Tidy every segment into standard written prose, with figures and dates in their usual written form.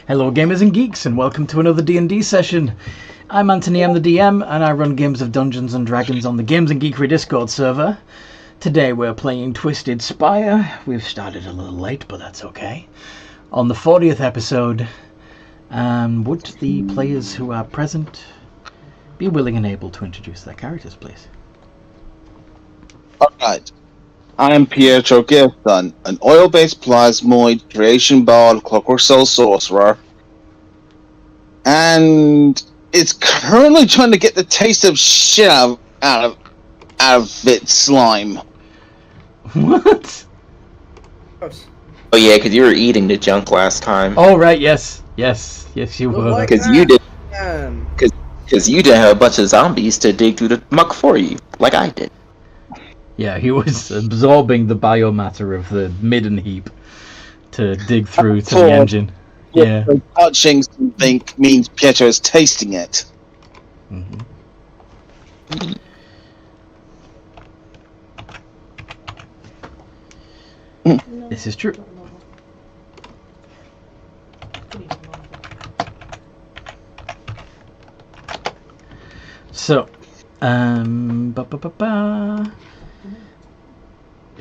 Hello gamers and geeks, and welcome to another D&D session. I'm Anthony, I'm the DM, and I run games of Dungeons & Dragons on the Games and Geekery Discord server. Today we're playing Twisted Spire. We've started a little late, but that's okay. On the 40th episode, would the players who are present be willing and able to introduce their characters, please? Alright. I am Pietro Gilson, an oil-based plasmoid creation bard clockwork soul sorcerer. And it's currently trying to get the taste of shit out of its slime. What? Oh yeah, because you were eating the junk last time. Oh right, yes you were. Because you didn't have a bunch of zombies to dig through the muck for you, like I did. Yeah, he was absorbing the biomatter of the midden heap to dig through to the engine. Yeah. Touching something means Pietro is tasting it. Mm-hmm. This is true. So,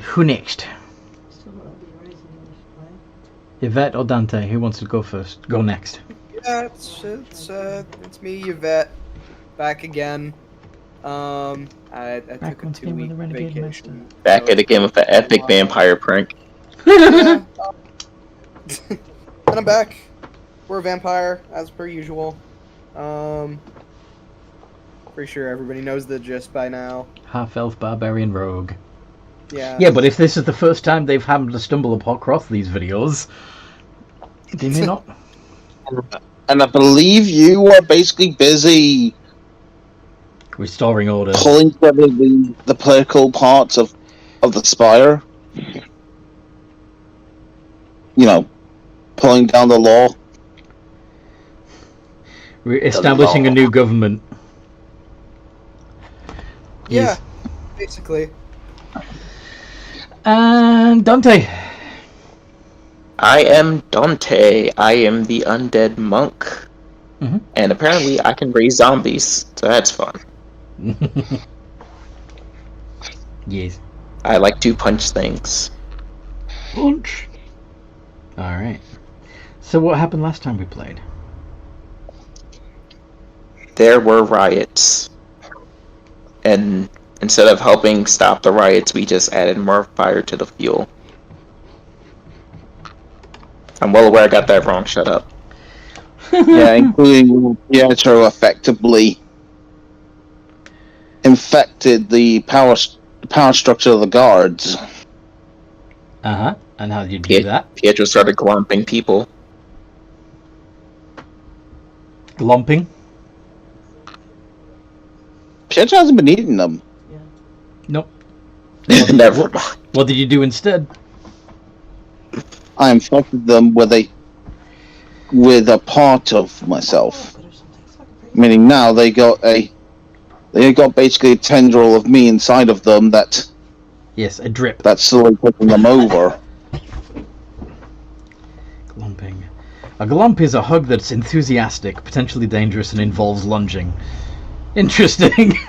who next? Yvette or Dante? Who wants to go first? Go next. Yeah, it's me, Yvette, back again. I took a 2-week vacation. Back at again with the epic vampire prank. Yeah. And I'm back. We're a vampire, as per usual. Pretty sure everybody knows the gist by now. Half-elf barbarian rogue. Yeah. Yeah, but if this is the first time they've happened to stumble across these videos, they may not. And I believe you are basically busy Restoring order. pulling together the political parts of the spire. You know, pulling down the law. Establishing a new government. Yeah, Yes. basically. And Dante. I am Dante. I am the undead monk. Mm-hmm. And apparently I can raise zombies, so that's fun. Yes. I like to punch things. Punch. Alright. So what happened last time we played? There were riots. And instead of helping stop the riots, we just added more fire to the fuel. I'm well aware I got that wrong, shut up. Yeah, including Pietro effectively infected the power structure of the guards. Uh-huh. And how did you do that? Pietro started glumping people. Glumping? Pietro hasn't been eating them. Nope. Never mind. What did you do instead? I infected them with a part of myself. Meaning now they got basically a tendril of me inside of them that Yes, a drip. that's slowly taking them over. Glumping. A glump is a hug that's enthusiastic, potentially dangerous, and involves lunging. Interesting.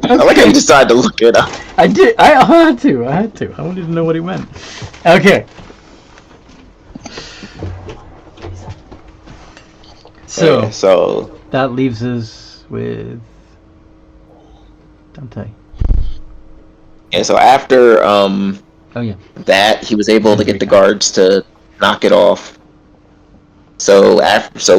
I like how you decided to look it up. I did. I had to. I wanted to know what he meant. Okay. So that leaves us with Dante. Yeah, so after Oh yeah. that, he was able to get the guards to knock it off. So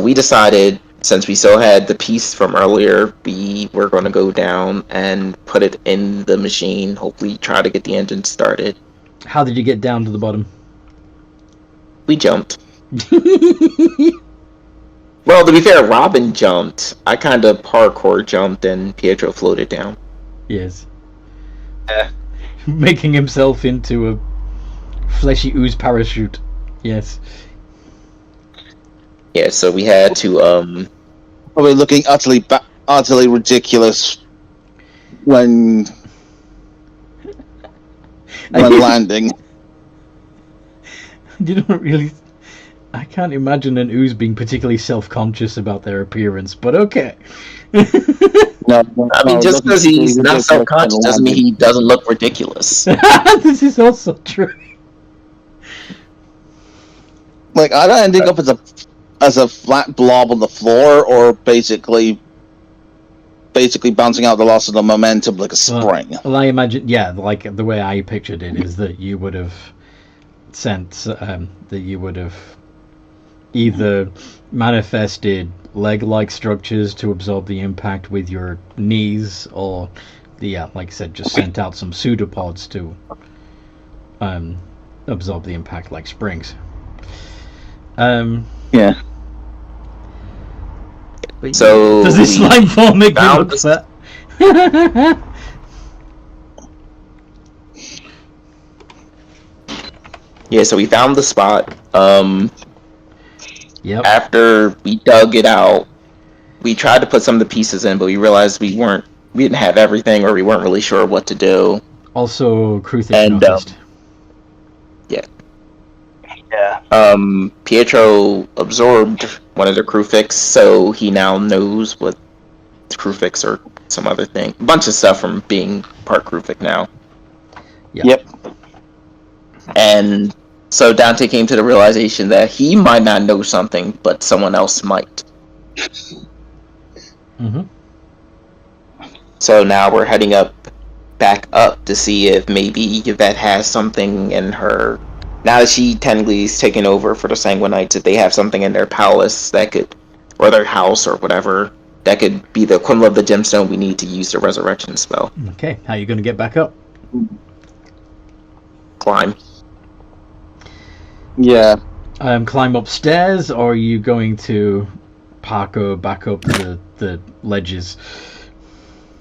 we decided, since we still had the piece from earlier, we were going to go down and put it in the machine, hopefully try to get the engine started. How did you get down to the bottom? We jumped. Well, to be fair, Robyn jumped. I kind of parkour jumped and Pietro floated down. Yes. Making himself into a fleshy ooze parachute. Yes. Yeah, so we had to, Probably looking utterly ridiculous when landing. You don't really I can't imagine an ooze being particularly self-conscious about their appearance, but okay. No, I mean, just because he's not ridiculous self-conscious and doesn't mean landing. he doesn't look ridiculous. This is also true. Like, either ending up as a flat blob on the floor, or basically bouncing out the loss of the momentum like a spring. Well, I imagine, yeah, like the way I pictured it is that you would have either manifested leg-like structures to absorb the impact with your knees, or like I said, just sent out some pseudopods to absorb the impact like springs. Yeah. But So does this slime form make you found look fat? Yeah, so we found the spot. Yep. After we dug it out, we tried to put some of the pieces in, but we realized we didn't have everything, or we weren't really sure what to do. Also, Kruthik And, noticed. Pietro absorbed one of the Kruthiks, so he now knows what Kruthiks or some other thing. A bunch of stuff from being part Kruthik now. Yep. And so Dante came to the realization that he might not know something, but someone else might. Mm-hmm. So now we're heading back up to see if maybe Yvette has something in her. Now that she technically is taken over for the Sanguinites, if they have something in their palace that could, or their house or whatever, that could be the equivalent of the gemstone we need to use the resurrection spell. Okay, how are you going to get back up? Climb. Yeah. Climb upstairs, or are you going to parkour back up the ledges?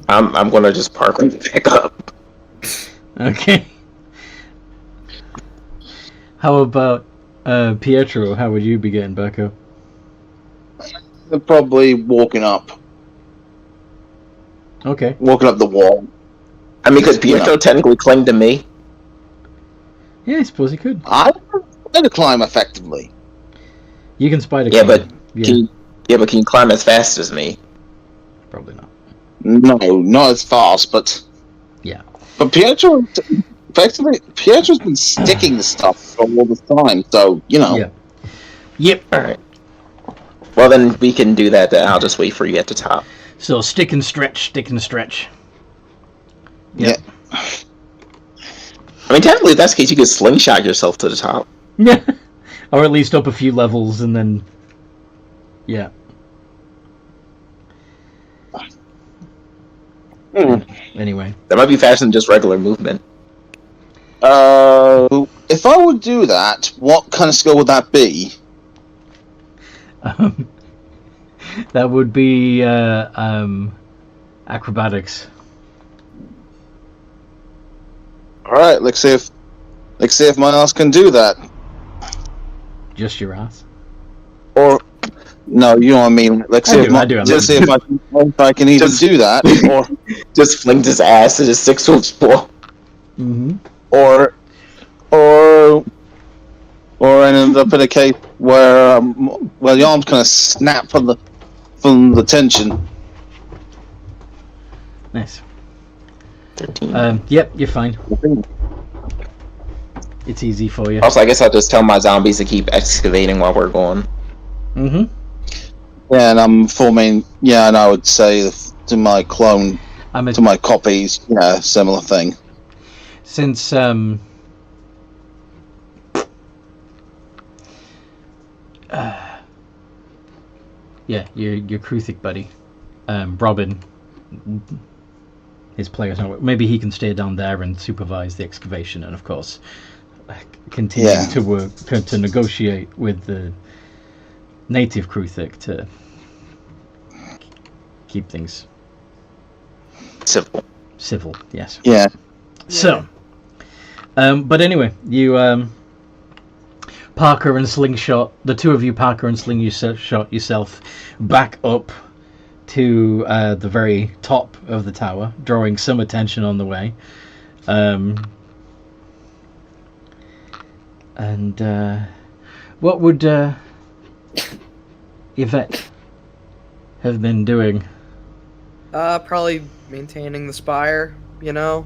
I'm gonna just park right back up. Okay. How about Pietro? How would you be getting back up? They're probably walking up Okay. the wall. I mean, because Pietro technically cling to me. Yeah, I suppose you could. I know to climb effectively. You can spider Yeah, climb. but can you climb as fast as me? Probably not. No, not as fast, but Yeah. But Pietro's been sticking the stuff all the time, so you know. Yeah. Yep. All right. Well, then we can do that. Then I'll just wait for you at the top. So stick and stretch. Yeah. I mean, technically, if that's the case, you could slingshot yourself to the top. Yeah. Or at least up a few levels and then. Yeah. Anyway. That might be faster than just regular movement. If I would do that, what kind of skill would that be? That would be acrobatics. All right, let's see if my ass can do that. Just your ass. Or no, you know what I mean. Let's see if I can even do that, or just flings his ass at a 6-foot wall. Mm-hmm. or I end up in a case where the arms kind of snap from the tension. Nice. 13. Yep, you're fine. It's easy for you. Also, I guess I'll just tell my zombies to keep excavating while we're going. Mm-hmm. Yeah, and I'm forming. Yeah, and I would say to my clone, to my copies, yeah, similar thing. Since yeah, your Kruthik buddy, Robyn, his players. Maybe he can stay down there and supervise the excavation, and of course, continue to work to negotiate with the native Kruthik to keep things civil. Yes. Yeah. So, but anyway, you Parker and slingshot, the two of you Parker and slingshot yourself back up to the very top of the tower, drawing some attention on the way. What would Yvette have been doing? Probably maintaining the spire, you know?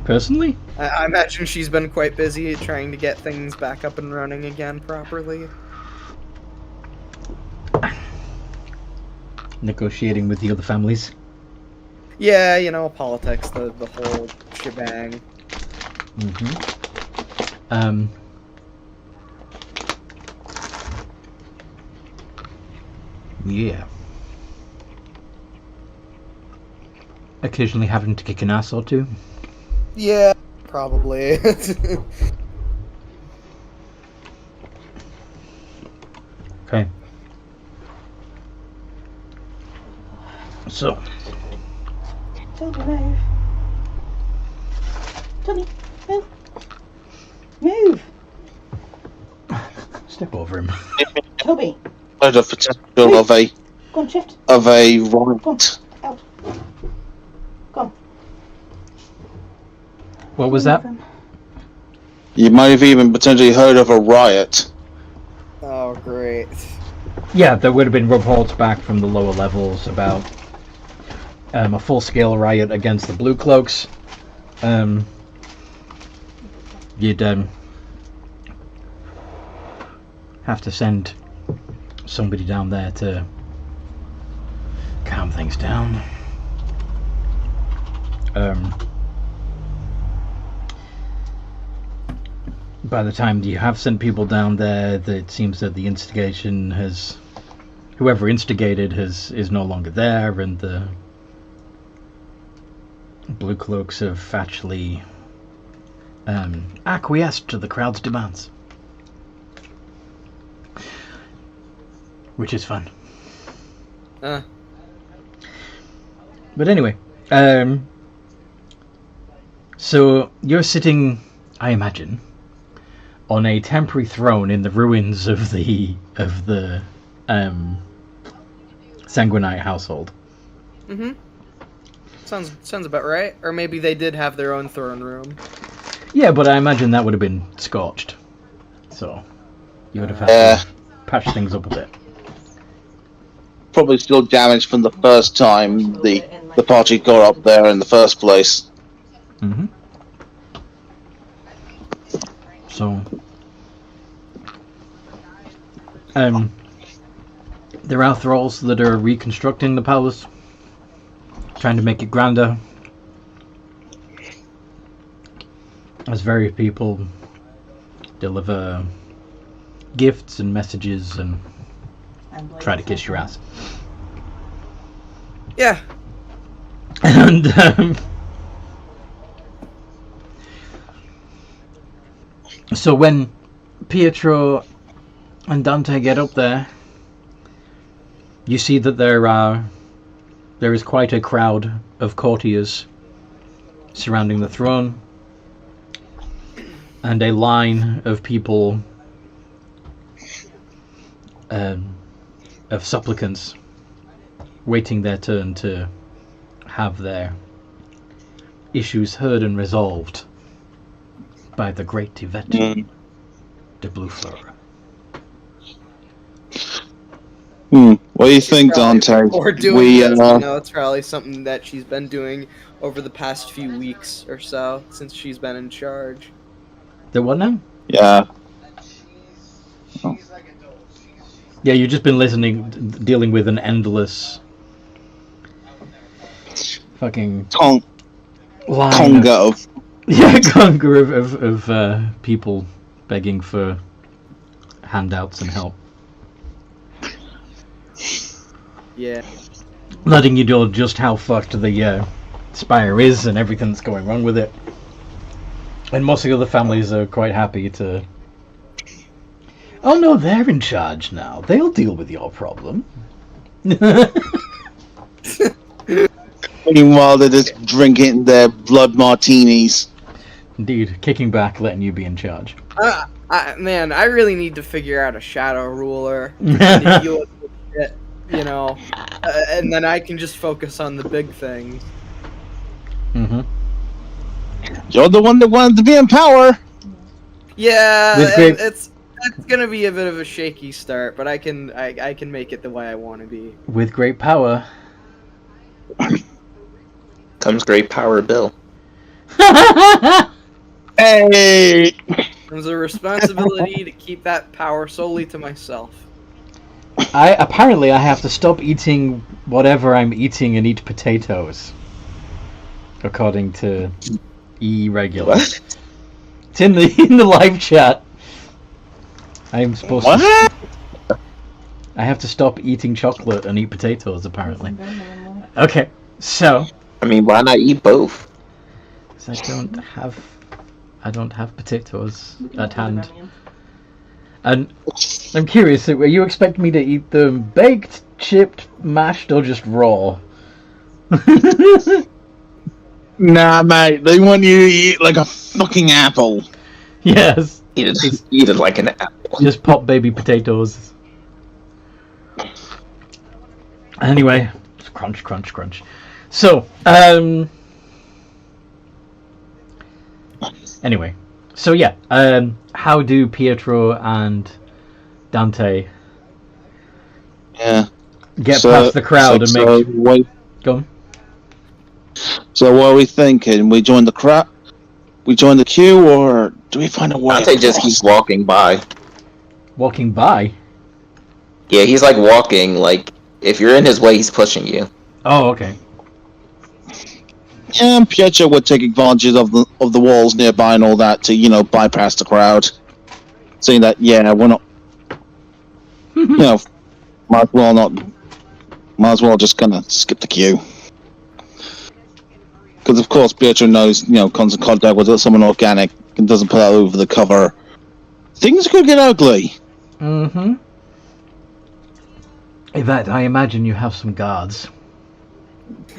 Personally? I imagine she's been quite busy trying to get things back up and running again properly. Negotiating with the other families? Yeah, you know, politics, the whole shebang. Mm-hmm. Yeah. Occasionally having to kick an ass or two. Yeah, probably. Okay. So. Toby, move. Toby, move. Move. Step over him. Toby, Heard of potential of a go on, shift. riot. Go on, out. Go on. What was that? You might have even potentially heard of a riot. Oh, great. Yeah, there would have been reports back from the lower levels about a full-scale riot against the Blue Cloaks. You'd have to send somebody down there to calm things down. By the time you have sent people down there, it seems that the instigation has... Whoever instigated is no longer there, and the Blue Cloaks have actually acquiesced to the crowd's demands. Which is fun. But anyway, so you're sitting, I imagine, on a temporary throne in the ruins of the Sanguinite household. Mm-hmm. Sounds about right. Or maybe they did have their own throne room. Yeah, but I imagine that would have been scorched. So you would have had to patch things up a bit. Probably still damaged from the first time the party got up there in the first place. Mm-hmm. So there are thralls that are reconstructing the palace, trying to make it grander, as various people deliver gifts and messages and try to kiss your ass. Yeah. And so when Pietro and Dante get up there, you see that there is quite a crowd of courtiers surrounding the throne, and a line of people of supplicants waiting their turn to have their issues heard and resolved by the great Yvette de Bluefleur. What do you think, Dante? Or doing this, you know, it's probably something that she's been doing over the past few weeks or so since she's been in charge. The what now? Yeah. Yeah, you've just been dealing with an endless fucking conga of people begging for handouts and help. Yeah. Letting you know just how fucked the Spire is and everything that's going wrong with it. And most of the other families are quite happy to... Oh no, they're in charge now. They'll deal with your problem. Meanwhile, they're just drinking their blood martinis. Indeed, kicking back, letting you be in charge. Man, I really need to figure out a shadow ruler to deal with this shit, you know, and then I can just focus on the big things. Mm-hmm. You're the one that wanted to be in power. Yeah, It's gonna be a bit of a shaky start, but I can make it the way I want to be. With great power. Comes great power, Bill. Hey! There's a responsibility to keep that power solely to myself. Apparently I have to stop eating whatever I'm eating and eat potatoes. According to Irregular. What? It's in the live chat. I'm supposed to. What? I have to stop eating chocolate and eat potatoes, apparently. Okay, so. I mean, why not eat both? 'Cause I don't have potatoes at hand. And I'm curious, were you expecting me to eat them baked, chipped, mashed, or just raw? Nah, mate, they want you to eat like a fucking apple. Yes. Eat it like an apple. Just pop baby potatoes. Anyway, crunch, crunch, crunch. So, anyway, so yeah, how do Pietro and Dante Yeah. get past the crowd and make... Wait, Go on. so what are we thinking? We join the crowd? We join the queue, or do we find a way? Dante just keeps walking by. Walking by? Yeah, he's like walking, like, if you're in his way, he's pushing you. Oh, okay. Yeah, and Pietro would take advantage of the walls nearby and all that to, bypass the crowd. Saying that, yeah, we're not, might as well just kind of skip the queue. Because, of course, Pietro knows, comes in contact with someone organic and doesn't put that over the cover. Things could get ugly. Mm-hmm. Yvette, I imagine you have some guards.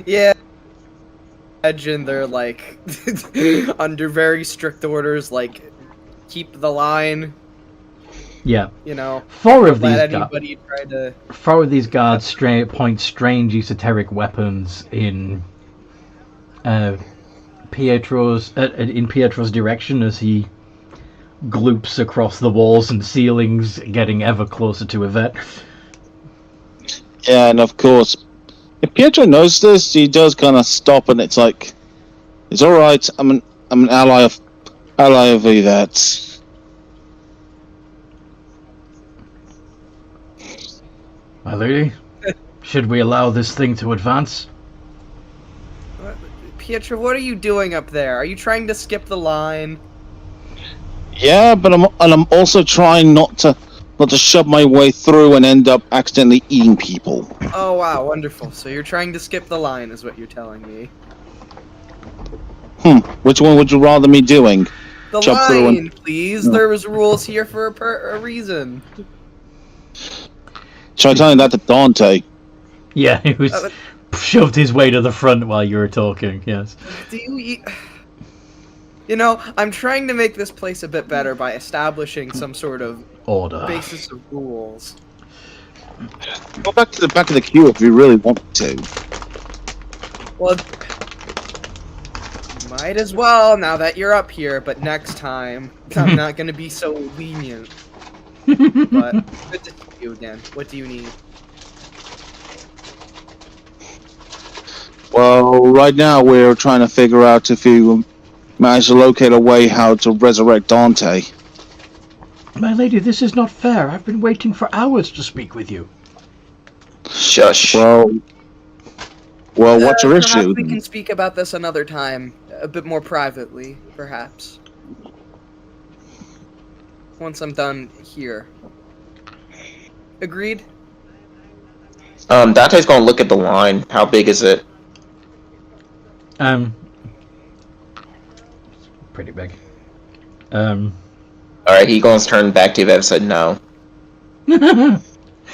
Yeah. Imagine they're like under very strict orders, like keep the line. Yeah. Four of these guards point strange esoteric weapons in Pietro's direction as he gloops across the walls and ceilings, getting ever closer to Yvette. Yeah, and of course, if Pietro knows this, he does kind of stop, and it's like, it's all right. I'm an ally of Yvette's. My lady, should we allow this thing to advance? Pietro, what are you doing up there? Are you trying to skip the line? Yeah, but I'm also trying not to shove my way through and end up accidentally eating people. Oh wow, wonderful. So you're trying to skip the line, is what you're telling me. Which one would you rather me doing? The Jump through line, please. There was rules here for a reason. Try telling that to Dante. Yeah, he was shoved his way to the front while you were talking, yes. Do you I'm trying to make this place a bit better by establishing some sort of order, basis of rules. Go back to the back of the queue if you really want to. Well, might as well now that you're up here, but next time I'm not going to be so lenient. But good to see you again. What do you need? Well, right now we're trying to figure out if you manage to locate a way how to resurrect Dante. My lady, this is not fair. I've been waiting for hours to speak with you. Shush. Well, what's your Perhaps issue? we can speak about this another time, a bit more privately, perhaps. Once I'm done here. Agreed? Dante's gonna look at the line. How big is it? Pretty big. Alright, he gonna turn back to Yvette and said no.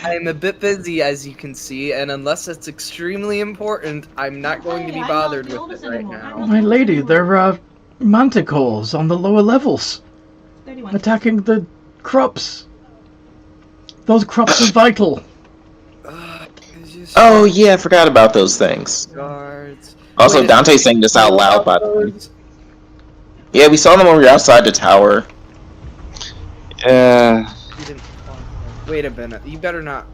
I'm a bit busy, as you can see, and unless it's extremely important, I'm not going to be bothered with it right now. My lady, there are manticores on the lower levels, 31. attacking the crops. Those crops are vital. Oh yeah, I forgot about those things. Guards. Also, Wait, Dante's saying this out loud, by the way. Yeah, we saw them when we were outside the tower. Yeah. You didn't. Wait a minute. You better not.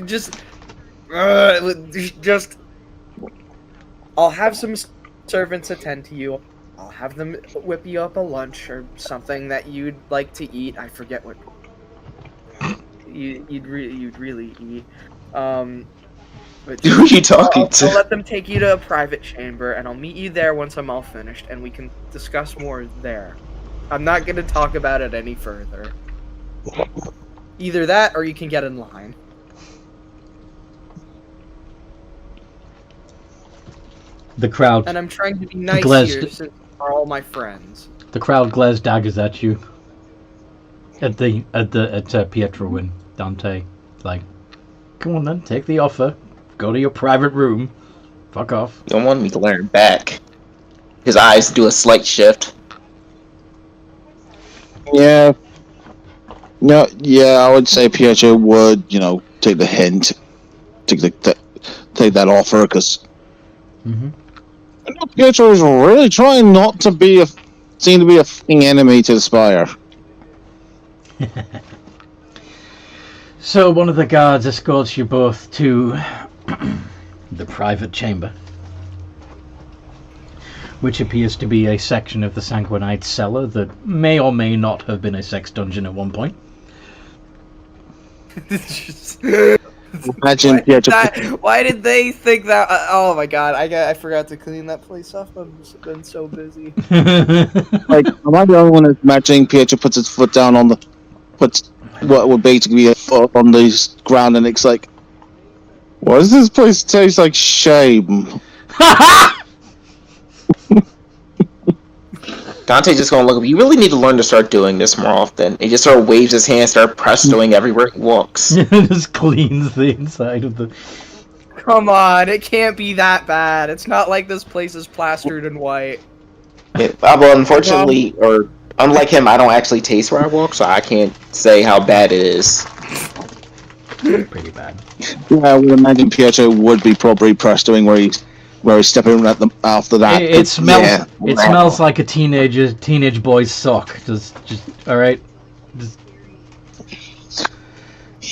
Just. I'll have some servants attend to you. I'll have them whip you up a lunch or something that you'd like to eat. I forget what you'd really eat. But Who are you talking to? I'll let them take you to a private chamber, and I'll meet you there once I'm all finished, and we can discuss more there. I'm not going to talk about it any further. Either that, or you can get in line. The crowd. And I'm trying to be nice Glanced- here, since you're all my friends. The crowd glares daggers at you. At Pietro and Dante. Like, come on then, take the offer. Go to your private room. Fuck off. You don't want me glaring back. His eyes do a slight shift. Yeah. No, yeah, I would say Pietro would, take the hint, take that offer, because Pietro is really trying not to seem to be a fucking enemy to the Spire. So one of the guards escorts you both to the private chamber, which appears to be a section of the Sanguinite cellar that may or may not have been a sex dungeon at one point. Imagine Pietro. Why did they think that? Oh my god, I forgot to clean that place up. I've been so busy. Like, am I the only one that's imagining Pietro puts his foot down puts what would basically be a foot on the ground, and it's like, why does this place taste like shame? Dante's just gonna look up. You really need to learn to start doing this more often. He just sort of waves his hand, start doing everywhere he walks. Just cleans the inside of the... Come on, it can't be that bad. It's not like this place is plastered in white. Well, unfortunately, or unlike him, I don't actually taste where I walk, so I can't say how bad it is. Pretty bad. Yeah, I would imagine Pietro would be probably doing where he's stepping at them after that. It smells. Yeah. It smells like a teenage boy's sock. Just all right.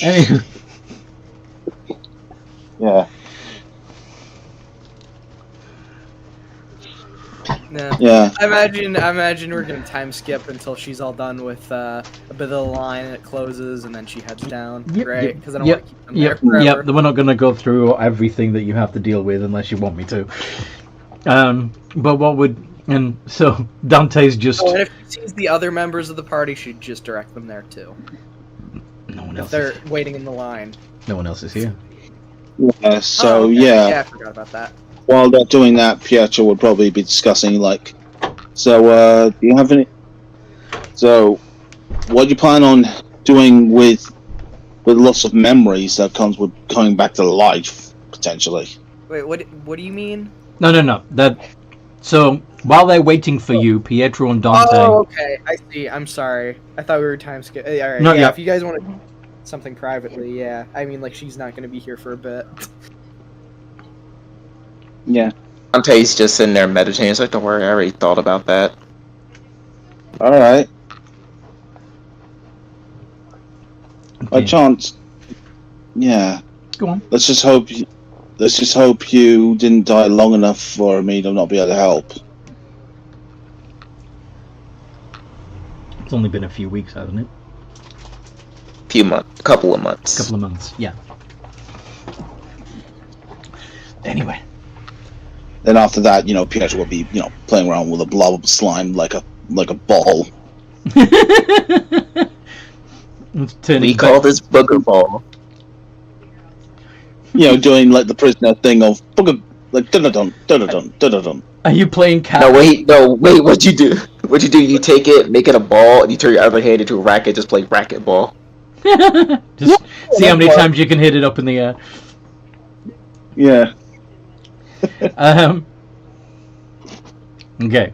Anyway. Yeah. Nah. Yeah. I imagine we're gonna time skip until she's all done with a bit of the line and it closes, and then she heads down, right? Because I don't want to keep them there forever. Yep. We're not gonna go through everything that you have to deal with unless you want me to. But what would so Dante's just. Oh, and if she sees the other members of the party, she'd just direct them there too. No one If else. they're waiting in the line. No one else is here. Yeah. So okay. yeah. I forgot about that. While they're doing that, Pietro would probably be discussing so do you have any? So, what do you plan on doing with lots of memories that comes with coming back to life potentially? Wait, what do you mean? No. So while they're waiting for you, Pietro and Dante. Oh, okay. I see. I'm sorry. I thought we were time skip. All right. No, yeah. yeah. If you guys want to do something privately, yeah. I mean, she's not going to be here for a bit. Yeah. Dante's just sitting there meditating. He's like, don't worry, I already thought about that. All right. Okay. By chance. Yeah. Go on. Let's just hope you didn't die long enough for me to not be able to help. It's only been a few weeks, hasn't it? A couple of months. Couple of months. Yeah. Anyway. Then after that, Pietro will be, playing around with a blob of slime like a ball. We call this booger ball. Doing like the prisoner thing of booger, like dun-dun-dun, dun-dun-dun, dun-dun-dun. Are you playing cat? No, wait, what'd you do? What'd you do? You take it, make it a ball, and you turn your other hand into a racket, just play racquetball. Just see how many times you can hit it up in the air. Yeah. Okay.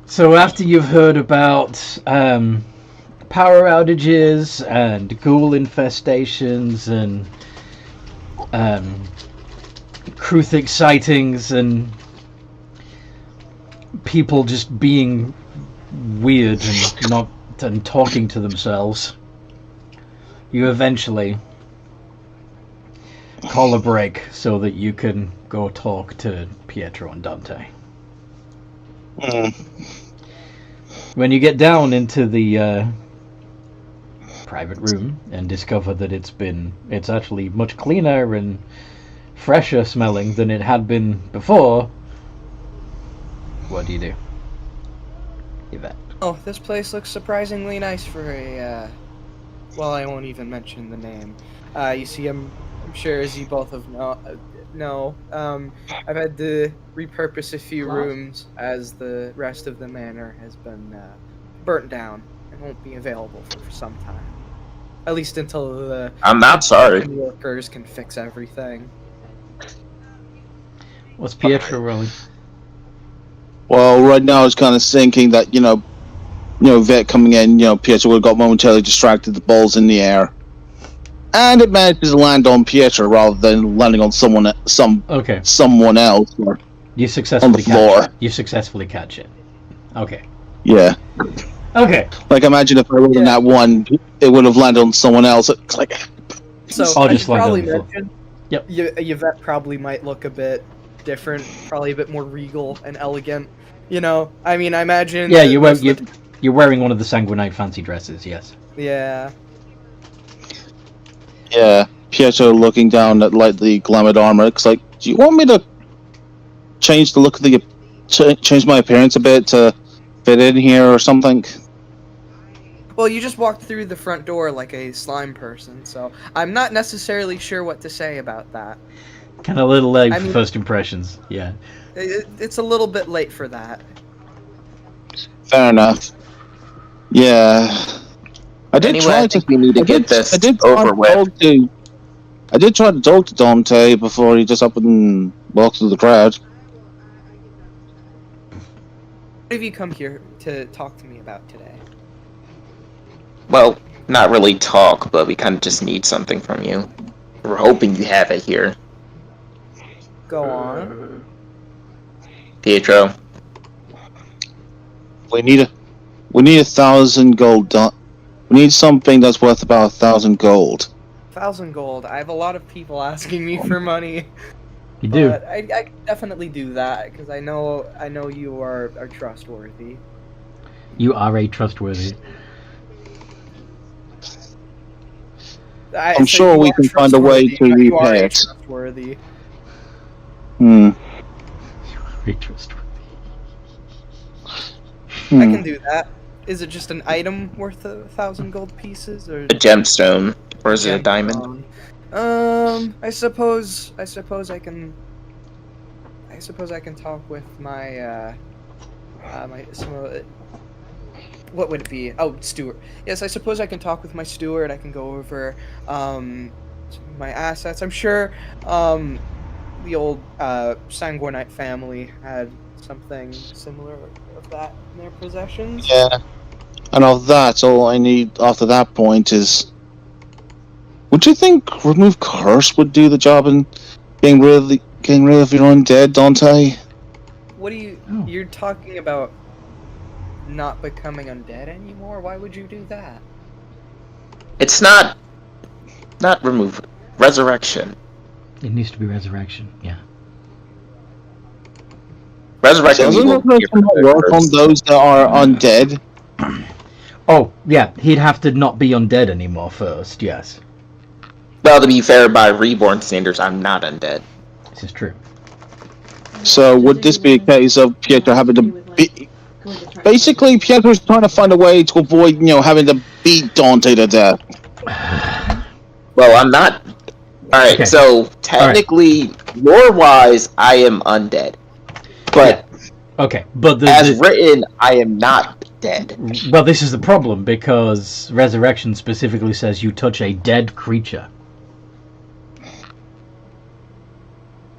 So after you've heard about power outages and ghoul infestations and Kruthik sightings and people just being weird and talking to themselves, you eventually call a break so that you can go talk to Pietro and Dante. When you get down into the private room and discover that it's actually much cleaner and fresher smelling than it had been before, what do? Yvette. Oh, this place looks surprisingly nice for a, well, I won't even mention the name. You see, I'm sure as you both have know, I've had to repurpose a few rooms as the rest of the manor has been burnt down and won't be available for some time. At least until the I'm not sorry. workers can fix everything. What's Pietro rolling? Well, right now I was kind of thinking that, Vet coming in, Pietro would have got momentarily distracted, the ball's in the air. And it manages to land on Pietro rather than landing on someone else. Or You successfully on the floor. catch it. You successfully catch it. Okay. Yeah. Okay. Like, imagine if I rolled in that one, it would have landed on someone else. It's like... So, I'll I just should land probably on the floor. mention, Yep. Yvette probably might look a bit different, probably a bit more regal and elegant. I mean, I imagine... Yeah, that you're wearing one of the sanguinite fancy dresses, yes. Yeah. Yeah, Pietro looking down at the glamoured armor. It's like, do you want me to change the look of change my appearance a bit to fit in here or something? Well, you just walked through the front door like a slime person, so I'm not necessarily sure what to say about that. Kind of a little late for first impressions, yeah. It's a little bit late for that. Fair enough. Yeah. I did Anyway, try I think we need to get this I did over with. I did try to talk to Dante before he just up and walked through the crowd. What have you come here to talk to me about today? Well, not really talk, but we kind of just need something from you. We're hoping you have it here. Go on. Pietro. We need 1,000 gold. We need something that's worth about 1,000 gold. 1,000 gold. I have a lot of people asking me for money. You do. But I can definitely do that because I know you are trustworthy. You are a trustworthy. I'm sure we can find a way to repay it. Trustworthy. Very trustworthy. I can do that. Is it just an item worth 1,000 gold pieces, or A gemstone. Or is it a diamond? I suppose I can talk with my what would it be? Oh, steward. Yes, I suppose I can talk with my steward. I can go over my assets. I'm sure the old Sanguinite family had something similar of that in their possessions. Yeah. And of that, all I need after that point is... Would you think remove curse would do the job in getting rid of your undead, Dante? What do you... You're talking about not becoming undead anymore? Why would you do that? It's not remove. Resurrection. It needs to be resurrection, yeah. Resurrection Doesn't will resurrection work on those that are undead? Oh, yeah, he'd have to not be undead anymore first, yes. Well, to be fair, by reborn standards, I'm not undead. This is true. So would this be a case of Pietro having to be... Basically, Pietro's trying to find a way to avoid, having to beat Dante to death. Well, I'm not... Alright, Okay. So, technically, lore-wise, I am undead. But, Okay, but as written, I am not dead. well, this is the problem, because resurrection specifically says you touch a dead creature. I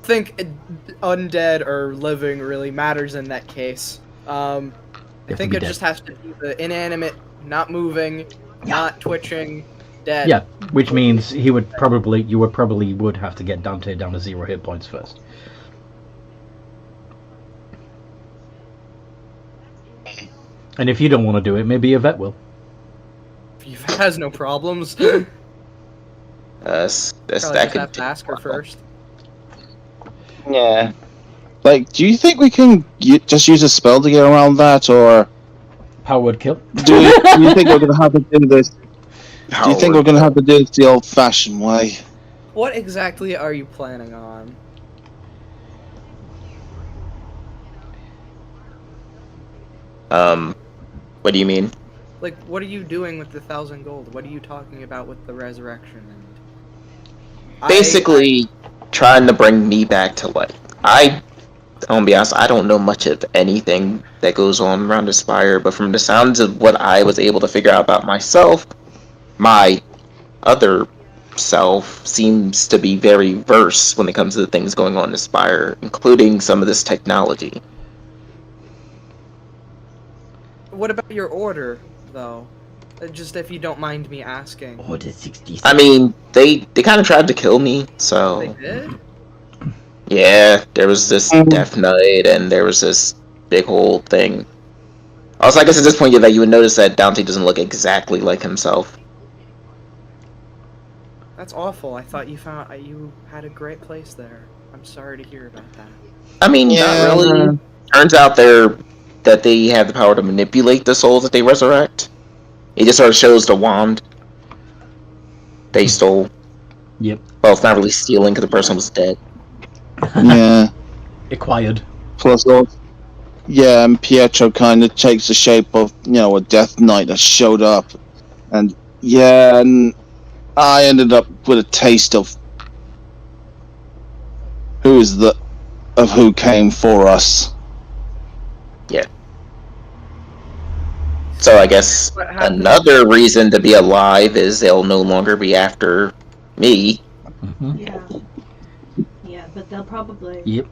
think undead or living really matters in that case. I think be it dead. just has to be the inanimate, not moving, not twitching, dead. Yeah, which means you would probably have to get Dante down to 0 hit points first. And if you don't want to do it, maybe Yvette will. Yvette has no problems. Probably Just have to ask her first. Yeah. Like, do you think we can just use a spell to get around that, or Power word kill. do you think we're gonna have to do this? Do you think we're gonna have to do this the old-fashioned way? What exactly are you planning on? What do you mean? Like, what are you doing with the 1,000 gold? What are you talking about with the resurrection? And Basically, trying to bring me back to life. I'm gonna be honest, I don't know much of anything that goes on around the Spire, but from the sounds of what I was able to figure out about myself, my other self seems to be very versed when it comes to the things going on in the Spire, including some of this technology. What about your order, though? Just if you don't mind me asking. Order 66. I mean, they kind of tried to kill me, so... They did? Yeah, there was this Death Knight, and there was this big whole thing. Also, I guess at this point, you would notice that Dante doesn't look exactly like himself. That's awful. I thought you had a great place there. I'm sorry to hear about that. I mean, not really. Turns out that they have the power to manipulate the souls that they resurrect. It just sort of shows the wand they stole. Yep. Well, it's not really stealing because the person was dead. Yeah. Acquired. Plus, yeah, and Pietro kind of takes the shape of, a Death Knight that showed up. And, yeah, and I ended up with a taste of who came for us. Yeah. So I guess another reason to be alive is they'll no longer be after me. Mm-hmm. Yeah, but they'll probably... Yep.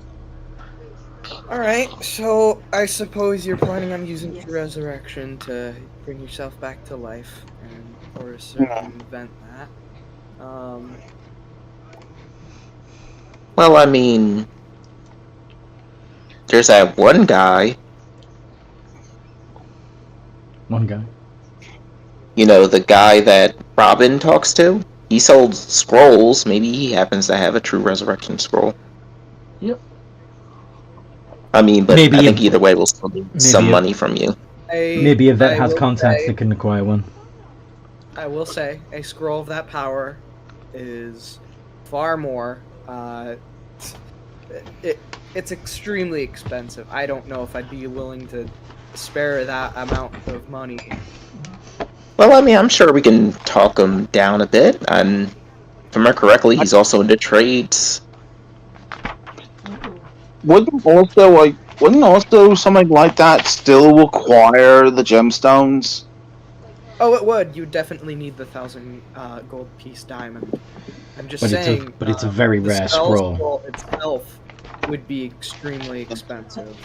Alright, so I suppose you're planning on using the resurrection to bring yourself back to life, and or circumvent that. Well, I mean, there's that one guy. One guy. You know, the guy that Robyn talks to? He sold scrolls. Maybe he happens to have a true resurrection scroll. Yep. I mean, but Maybe I think either way we'll still need some money from you. Maybe Yvette has contacts that can acquire one. I will say, a scroll of that power is far more, it's extremely expensive. I don't know if I'd be willing to spare that amount of money. Well, I mean, I'm sure we can talk him down a bit, and if I remember correctly, he's also into trades. Wouldn't also something like that still require the gemstones? Oh, it would. You definitely need the 1,000 gold piece diamond. I'm just saying. But it's a very rare scroll. Scroll itself would be extremely expensive.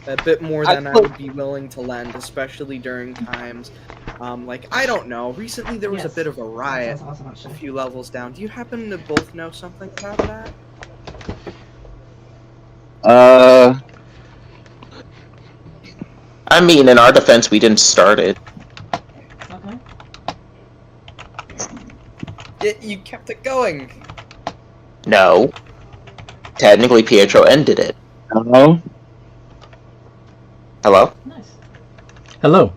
A bit more than I would be willing to lend, especially during times. I don't know. Recently there was a bit of a riot a few levels down. Do you happen to both know something about that? I mean, in our defense, we didn't start it. Okay. You kept it going. No. Technically, Pietro ended it. Hello? Hello? Nice. Hello.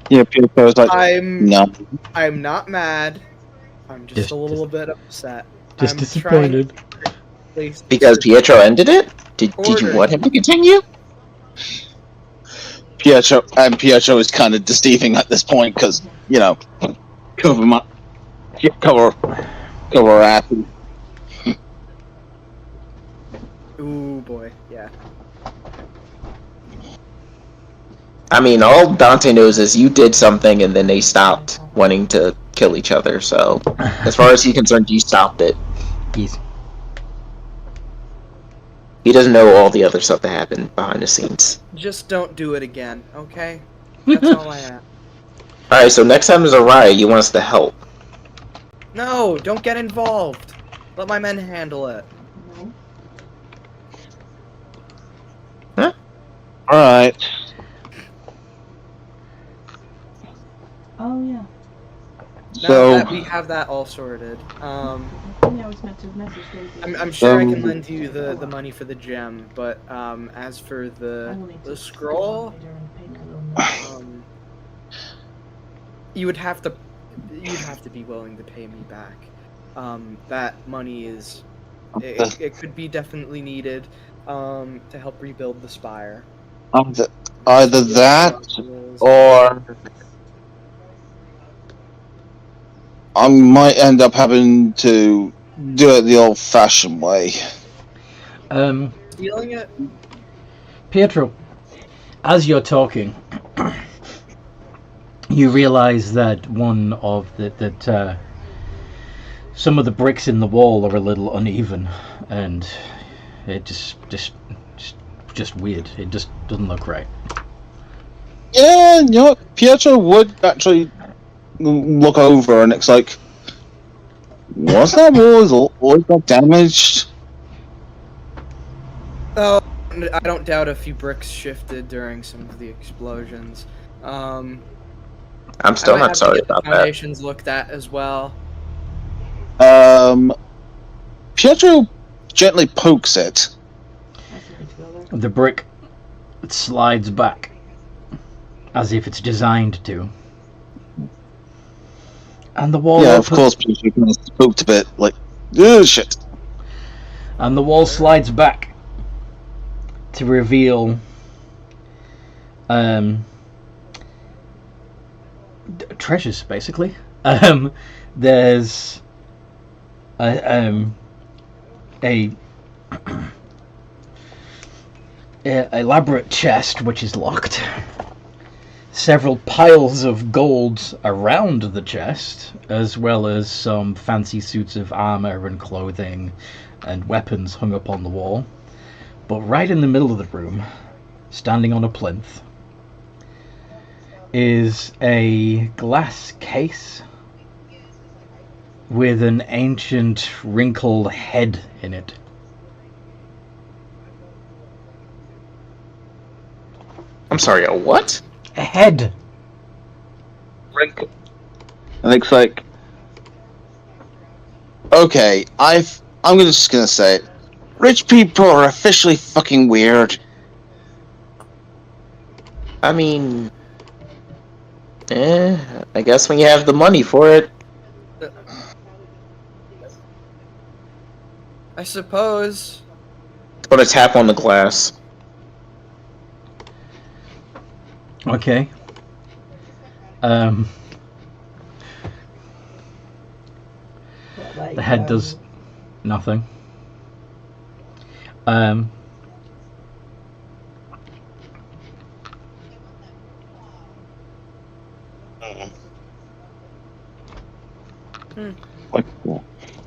Yeah, Pietro's like, I'm not mad. I'm just a little bit upset. Just disappointed. Because Pietro ended it? Did you want him to continue? Pietro is kind of deceiving at this point because, cover her ass. Ooh boy, yeah. I mean, all Dante knows is you did something and then they stopped wanting to kill each other, so as far as he's concerned, you stopped it. Yes. He doesn't know all the other stuff that happened behind the scenes. Just don't do it again, okay? That's all I ask. Alright, so next time there's a riot, you want us to help. No, don't get involved. Let my men handle it. Alright. Oh yeah. Now So that we have that all sorted, I think I was meant to message Daisy. I'm sure I can lend you the money for the gem, but as for I the will need to scroll, later and pay her a little more. you'd have to be willing to pay me back. That money is it could be definitely needed to help rebuild the spire. either that or I might end up having to do it the old-fashioned way. Stealing it? Pietro, as you're talking, you realize that some of the bricks in the wall are a little uneven, and it just weird. It just doesn't look right. Yeah, you know what? Pietro would actually look over, and it's like, what's that wall? Always got damaged. Oh, I don't doubt a few bricks shifted during some of the explosions. I'm still not sorry about that. Foundations looked at as well. Pietro gently pokes it. The brick slides back as if it's designed to, and the wall. Yeah, of course, Pietro kind of spooked a bit, like, oh shit. And the wall slides back to reveal treasures, basically. There's a elaborate chest which is locked. Several piles of gold around the chest, as well as some fancy suits of armor and clothing and weapons hung up on the wall. But right in the middle of the room, standing on a plinth, is a glass case with an ancient wrinkled head in it. I'm sorry, a what? A head! And it's like, okay, I'm just gonna say it. Rich people are officially fucking weird. I mean, I guess when you have the money for it. I suppose. Put a tap on the glass. Okay. The head does nothing.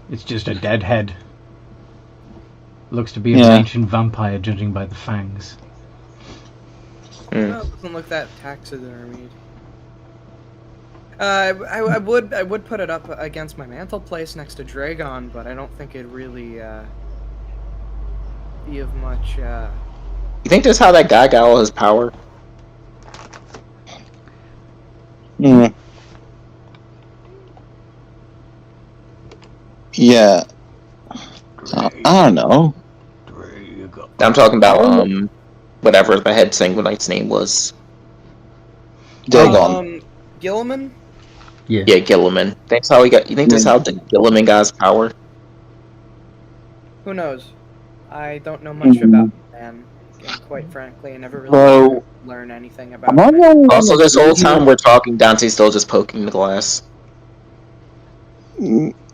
It's just a dead head. Looks to be an ancient vampire, judging by the fangs. Well, it doesn't look that taxidermied. I would put it up against my mantle place next to Dragon, but I don't think it'd really be of much. You think that's how that guy got all his power? Yeah. I don't know. I'm talking about whatever the head Sanguinite's name was. Dagon. Gilliman? Yeah. Yeah, Gilliman. That's how he got. You think that's how Gilliman got his power? Who knows? I don't know much about the man. And quite frankly, I never really learn anything about him. Also, this whole time we're talking, Dante's still just poking the glass.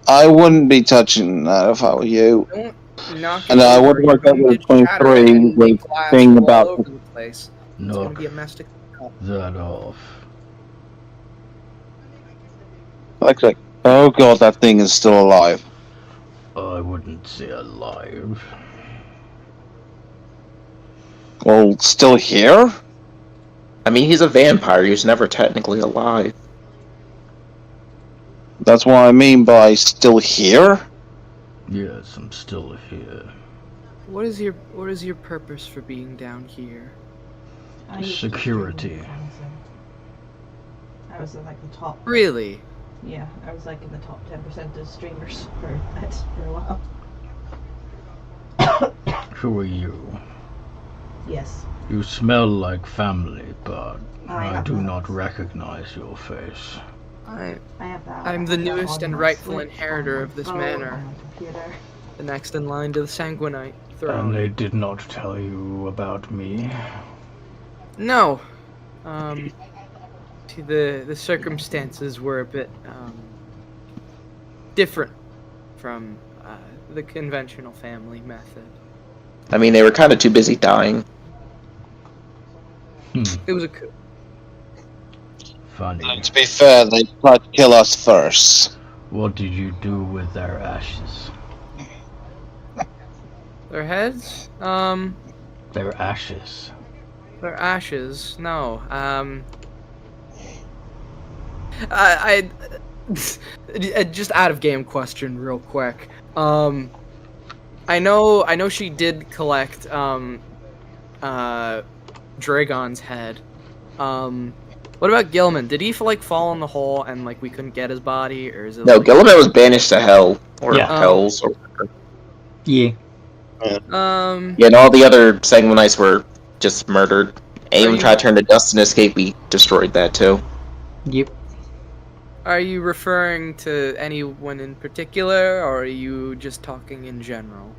I wouldn't be touching that if I were you. Don't knock And it I over. wouldn't work You're out going with to shatter 23 and with glass thing all about over the place. It's going to Knock be a mess to clean that off. like, oh god, that thing is still alive. I wouldn't say alive. Well, still here? I mean, he's a vampire. He was never technically alive. That's what I mean by still here? Yes, I'm still here. What is your purpose for being down here? I used to Security. treat him as I was in like the top. Really? Yeah, I was like in the top 10% of streamers for that for a while. Who are you? Yes. You smell like family, but I I have do that. not recognize your face. I have that. I'm I the have that newest on and my rightful Switch, inheritor on my of this phone, manor. on my computer. The next in line to the Sanguinite And throne. they did not tell you about me. No. See, the circumstances were a bit different from the conventional family method. I mean, they were kind of too busy dying. It was a coup. Funny. To be fair, they tried to kill us first. What did you do with their ashes? Their heads? Their ashes. Their ashes? No. I just out of game question, real quick. I know she did collect Dragon's head. What about Gilman? Did he like fall in the hole and like we couldn't get his body, or is it? No, like... Gilliman was banished to hell or Yeah. hells. Or... Yeah. Yeah, and all the other Sanguinites were just murdered. And even tried to turn to dust and escape. We destroyed that too. Yep. Are you referring to anyone in particular, or are you just talking in general?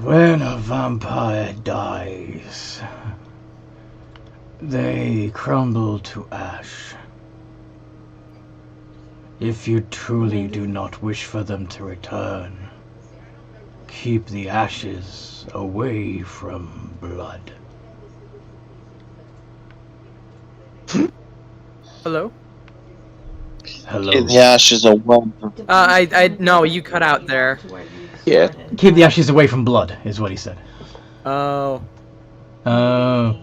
When a vampire dies, they crumble to ash. If you truly do not wish for them to return, keep the ashes away from blood. Hello? Hello. Keep the ashes away. No, you cut out there. Yeah. Keep the ashes away from blood, is what he said. Oh. Oh.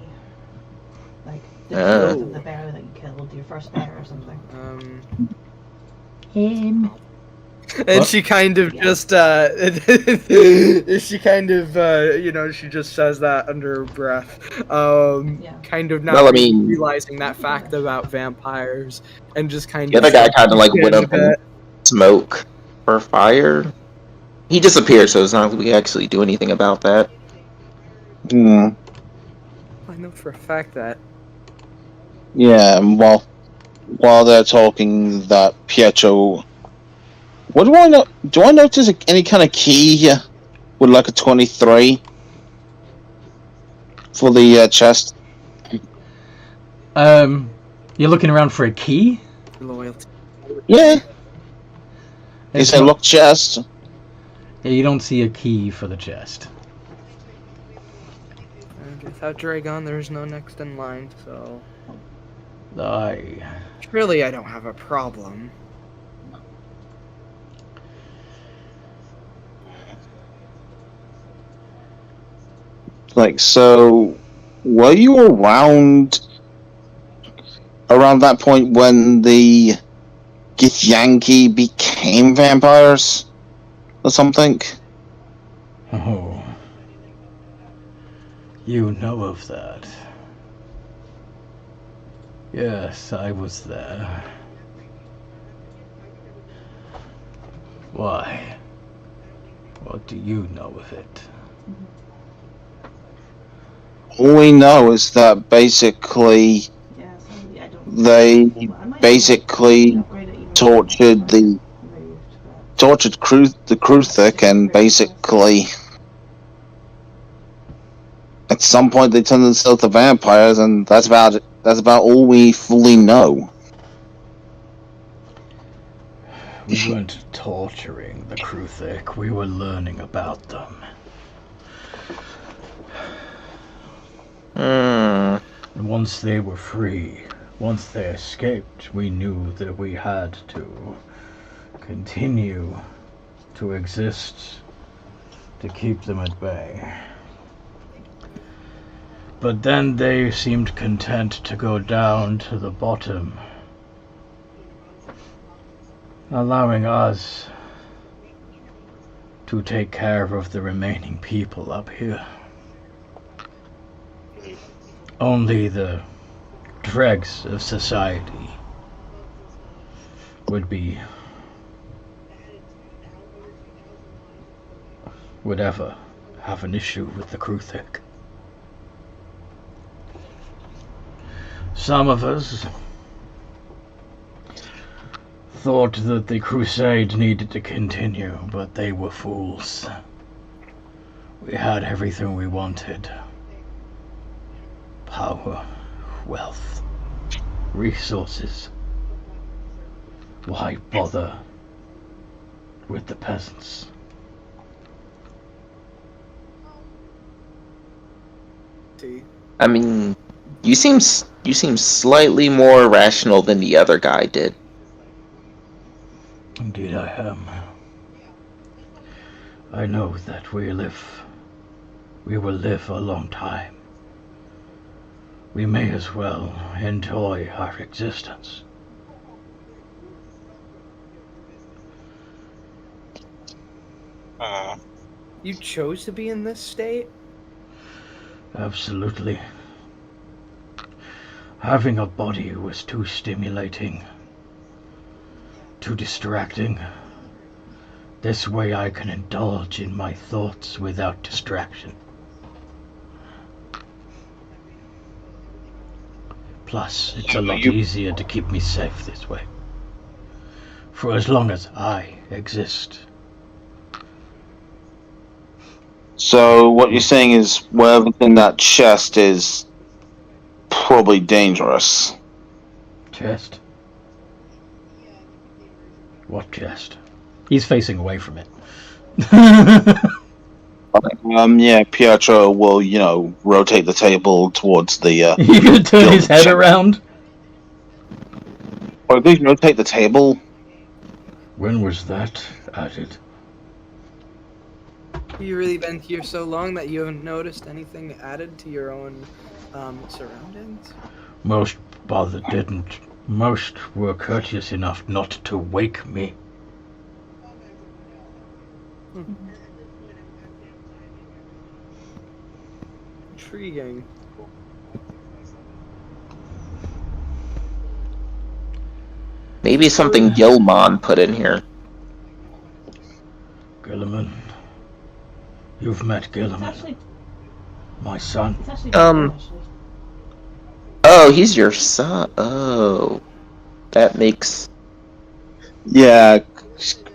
Like the death of the bear that you killed, your first bear or something. Him. And What? she kind of just, she kind of, she just says that under her breath. Kind of not Well, I mean- realizing that fact about vampires, and just kind The of... other guy kind of like went a up in smoke or fire. He disappeared, so it's not like we actually do anything about that. Hmm. I know for a fact that. Yeah, and while they're talking, that Pietro. What do I know? Do I notice any kind of key here with like a 23 for the chest? You're looking around for a key? Loyalty. Yeah, It's it's a not- locked chest. Yeah, you don't see a key for the chest. And without Dragon, there's no next in line, so... Aye. Really, I don't have a problem. Like, so, were you around that point when the Githyanki became vampires or something? Oh. You know of that. Yes, I was there. Why? What do you know of it? All we know is that basically Yeah, so I don't. they Well, I might basically upgrade it even tortured more, the moved, but- Kruthik, and basically at some point they turned themselves to vampires, and that's about it. That's about all we fully know. We weren't torturing the Kruthik, we were learning about them. And once they were free, once they escaped, we knew that we had to continue to exist to keep them at bay. But then they seemed content to go down to the bottom, allowing us to take care of the remaining people up here. Only the dregs of society would ever have an issue with the Kruthik. Some of us thought that the crusade needed to continue, but they were fools. We had everything we wanted. Power, wealth, resources. Why bother with the peasants? I mean, you seem slightly more rational than the other guy did. Indeed I am. I know that we will live a long time. We may as well enjoy our existence. You chose to be in this state? Absolutely. Having a body was too stimulating, too distracting. This way I can indulge in my thoughts without distraction. Plus, it's a lot easier to keep me safe this way. For as long as I exist. So what you're saying is whatever's in that chest is probably dangerous. Chest? What chest? He's facing away from it. Yeah, Pietro will, rotate the table towards the, You gonna turn his head around? Or at least rotate the table. When was that added? Have you really been here so long that you haven't noticed anything added to your own surroundings? Most didn't. Most were courteous enough not to wake me. Intriguing. Maybe something Gilmon put in here. Gilliman. You've met Gilliman. My son. Oh, he's your son. Oh, that makes. Yeah,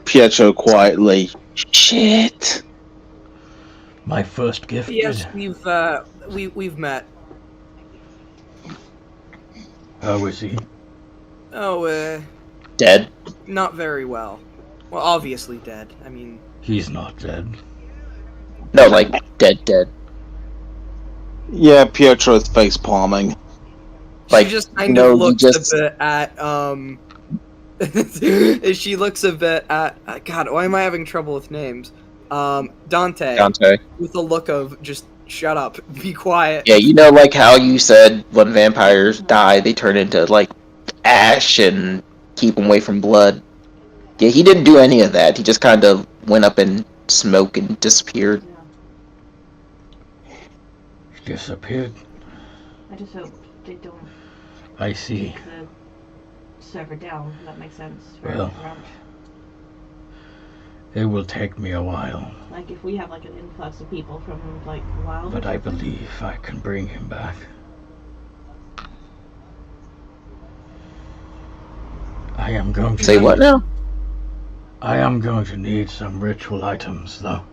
Pietro quietly. Shit. My first gift. Yes, we've met. How is he? Oh, Dead? not very well. Well, obviously dead. I mean... He's not dead. No, like, dead. Yeah, Pietro's face palming. Like, she just kind no, of looks just... a bit at, she looks a bit at... God, why am I having trouble with names? Dante. With a look of just, shut up, be quiet. Yeah, you know, like how you said when vampires die, they turn into, like, ash and keep them away from blood. Yeah, he didn't do any of that. He just kind of went up in smoke and disappeared. Disappeared? I just hope they don't. I see. Take the server down. That makes sense. Well, it will take me a while. Like if we have like an influx of people from like wild. But I believe I can bring him back. I am going to... Say what now? I am going to need some ritual items, though.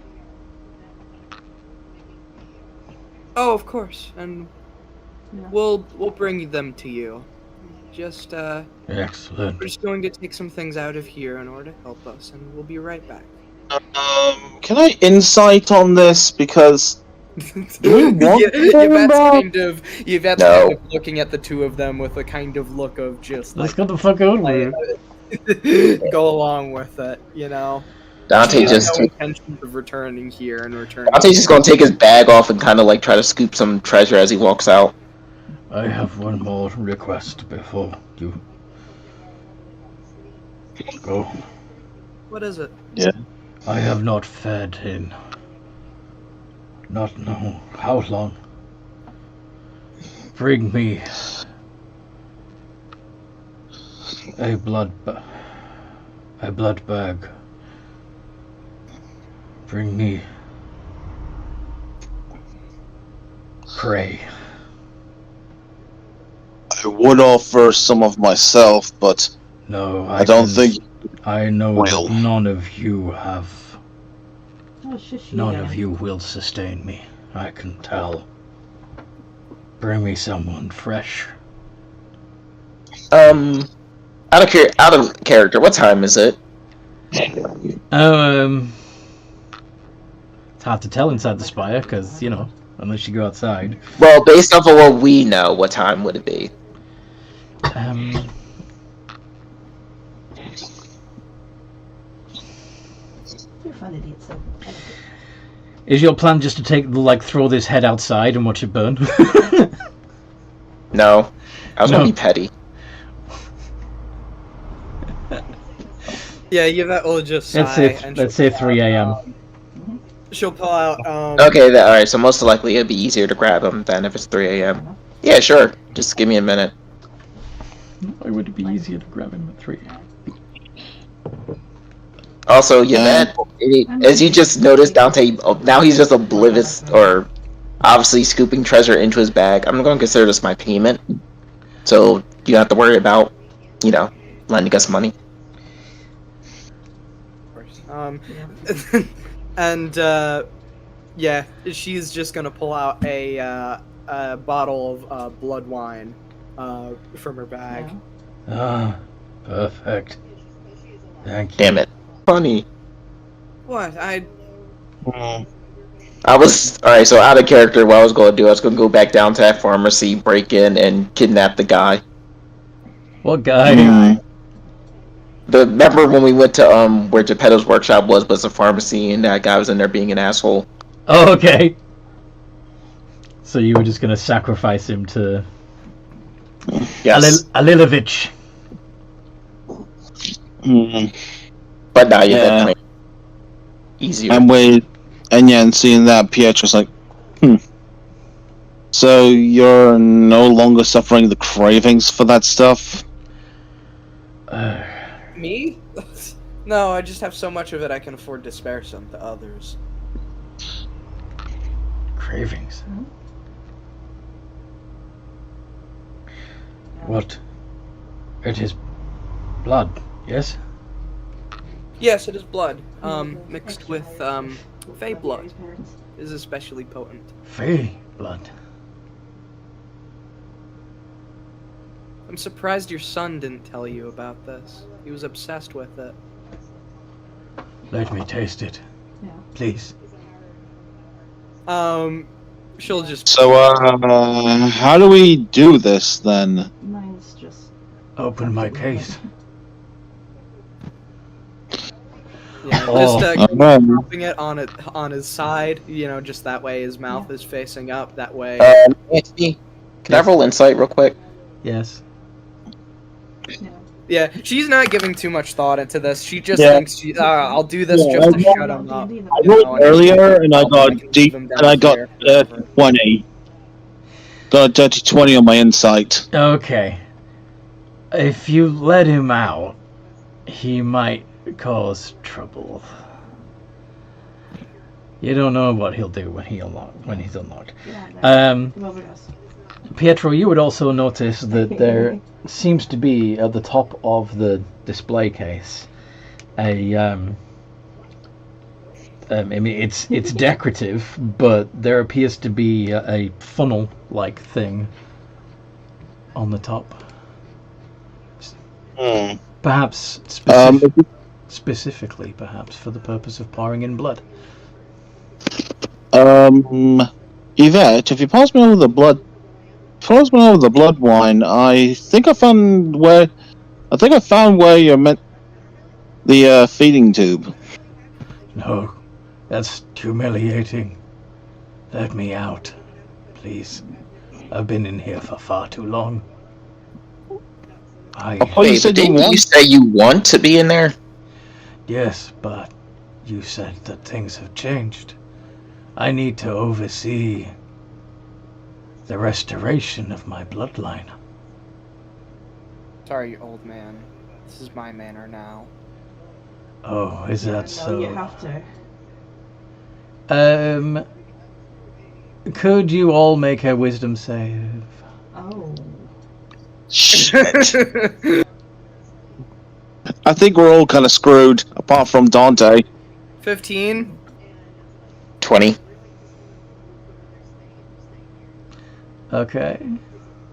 Oh, of course, and we'll bring them to you. Just Excellent. Um, we're just going to take some things out of here in order to help us, and we'll be right back. Can I insight on this? Because do we want Yvette's kind of looking at the two of them with a kind of look of just Let's get the fuck out of here. Go along with it, you know. Dante just no intentions of returning here and returning. Dante's just gonna take his bag off and kind of like try to scoop some treasure as he walks out. I have one more request before you go. What is it? Yeah. I have not fed in not know how long. Bring me A blood bag. Bring me prey. I would offer some of myself, but No, I don't think. I know Well. that none of you have. Oh, shush you None then. of you will sustain me. I can tell. Bring me someone fresh. Out of character, what time is it? It's hard to tell inside the spire because unless you go outside. Well, based off of what we know, what time would it be? You're fun idiot, so. Is your plan just to throw this head outside and watch it burn? No, I was No. gonna be petty. Yeah, Yvette will just sigh. Let's say 3 a.m. She'll pull out. Okay, all right. So most likely it'd be easier to grab him than if it's 3 a.m. Yeah, sure. Just give me a minute. Why would it be easier to grab him at 3? Also, Yvette, as you just noticed, Dante, now he's just oblivious, or obviously scooping treasure into his bag. I'm going to consider this my payment, so you don't have to worry about, lending us money. And yeah, she's just gonna pull out a bottle of blood wine from her bag. Ah, perfect. Thank you. Damn it. Funny. What? Alright, so out of character, what I was going to do, I was going to go back down to that pharmacy, break in, and kidnap the guy. What guy? Remember when we went to where Geppetto's workshop was a pharmacy, and that guy was in there being an asshole? Oh, okay. So you were just gonna sacrifice him to Yes. Alilovich. But now you're Yeah. easier. And seeing that, Pietro's like, So you're no longer suffering the cravings for that stuff? Me? No, I just have so much of it I can afford to spare some to others. Cravings. What? It is blood, yes? Yes, it is blood. Mixed with fey blood is especially potent. Fey blood. I'm surprised your son didn't tell you about this. He was obsessed with it. Let me taste it. Yeah. Please. She'll just. So, how do we do this then? Mine's just. Open my case. Yeah, Oh. just dropping it on his side. Just that way his mouth is facing up. That way. Anthony, can I roll insight real quick? Yes. Yeah, she's not giving too much thought into this. She just thinks I'll do this just to shut him up. I rolled earlier and I got deep, and I got 20. Got a dirty 20 on my insight. Okay. If you let him out, he might cause trouble. You don't know what he'll do when he's unlocked. Pietro, you would also notice that there seems to be at the top of the display case it's decorative, but there appears to be a funnel-like thing on the top. Perhaps specifically, perhaps for the purpose of pouring in blood. Yvette, if you pass me over the blood wine, I think I found where you're meant the feeding tube. No, that's humiliating. Let me out, please. I've been in here for far too long. Didn't you say you want to be in there? Yes, but you said that things have changed. I need to oversee the restoration of my bloodline. Sorry, old man. This is my manor now. Oh, is that No, so? you have to. Could you all make a wisdom save? Oh. Shit. I think we're all kind of screwed, apart from Dante. 15. 20. Okay.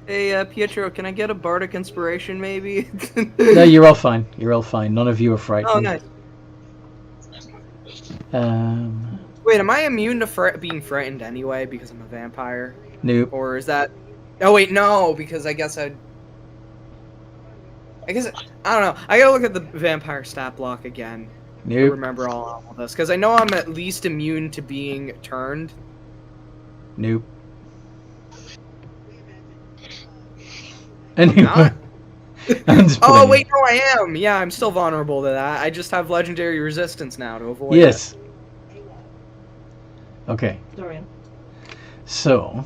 Hey, Pietro, can I get a bardic inspiration, maybe? No, you're all fine. You're all fine. None of you are frightened. Oh, nice. Wait, am I immune to being frightened anyway because I'm a vampire? Nope. Or is that... Oh, wait, no, because I guess I don't know. I gotta look at the vampire stat block again. To Nope. remember all this. Because I know I'm at least immune to being turned. Nope. Anyway. Not? I'm just Oh, putting- wait, no, I am. Yeah, I'm still vulnerable to that. I just have legendary resistance now to avoid it. Yes. Okay. Dorian. So.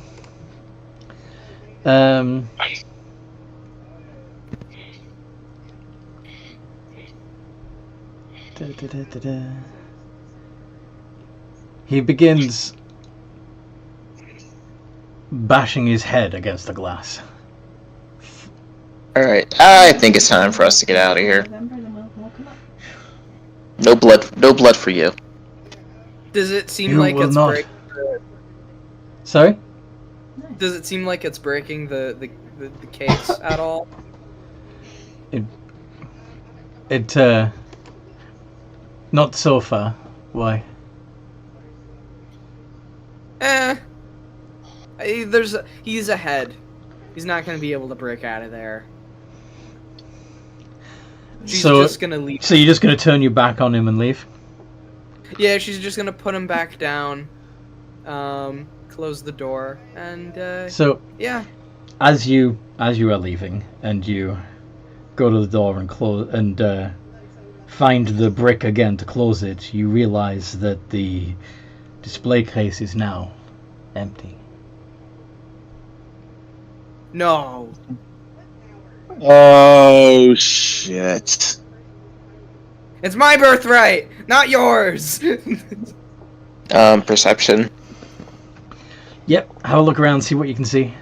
He begins bashing his head against the glass. Alright, I think it's time for us to get out of here. November, then we'll come up. No blood for you. Does it seem You like will it's not. breaking Sorry? Does it seem like it's breaking the case at all? It, not so far. Why? He's ahead. He's not gonna be able to break out of there. She's just gonna leave. So you're just gonna turn your back on him and leave? Yeah, she's just gonna put him back down, close the door, and So yeah. as you are leaving and you go to the door and close and find the brick again to close it, you realize that the display case is now empty. No. Oh, shit. It's my birthright, not yours. Perception. Yep, have a look around, see what you can see.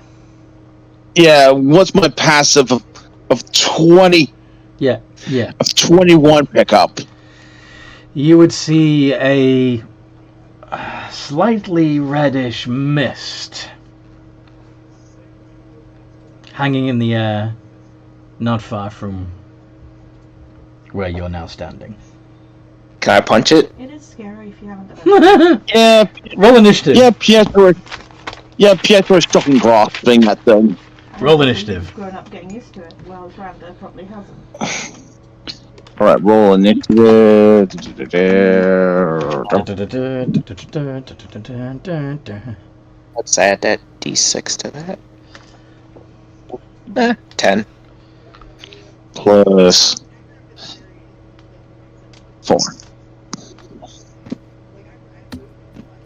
Yeah, what's my passive of 20? Yeah. Of 21 pickup. You would see a slightly reddish mist hanging in the air, not far from where you're now standing. Can I punch it? It is scary if you haven't done it. Yeah, Roll initiative. Pietro is fucking grasping at them. Roll initiative. You've grown up getting used to it, while Granda probably hasn't. Alright, roll initiative. Let's add that D6 to that. 10. Plus 4.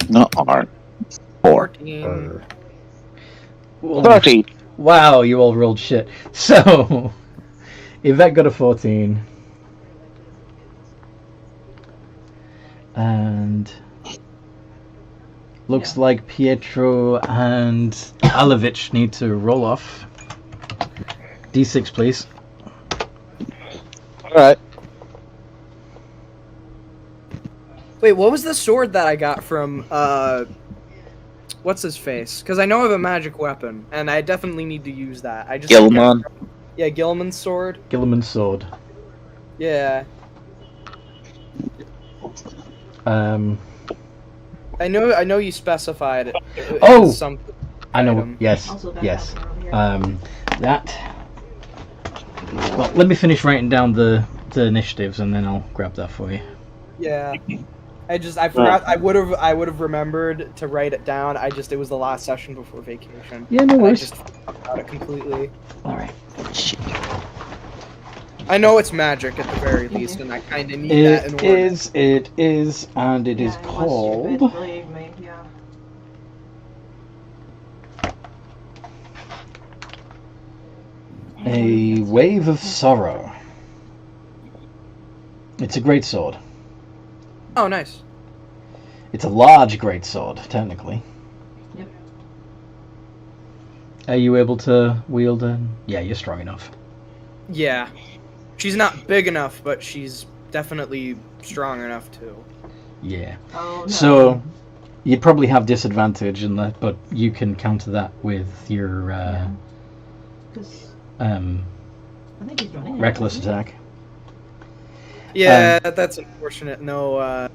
Not R. 4. 14. 30. Wow, you all rolled shit. So, Yvette got a 14. And looks like Pietro and Alovich need to roll off. D6, please. Alright. Wait, what was the sword that I got from what's his face? Because I know I have a magic weapon, and I definitely need to use that. I just Gilman. Yeah, Gilman's sword. Gilliman's sword. Yeah. I I know you specified it. Oh! Something. know. Item. Yes. Also, that Yes. happened earlier. That. Well, let me finish writing down the initiatives, and then I'll grab that for you. Yeah. I forgot. I would have remembered to write it down. It was the last session before vacation. Yeah, no And I worries. just forgot about it completely. All right. I know it's magic at the very least, and I kind of need that in It order. is, and it is Yeah, unless you're called. good, believe me, yeah. A Wave of Sorrow. It's a great sword. Oh, nice. It's a large great sword, technically. Yep. Are you able to wield it? Yeah, you're strong enough. Yeah. She's not big enough, but she's definitely strong enough too. Yeah. Oh, no. So, you'd probably have disadvantage in that, but you can counter that with your 'Cause I think he's running. reckless attack. Yeah, that's unfortunate. No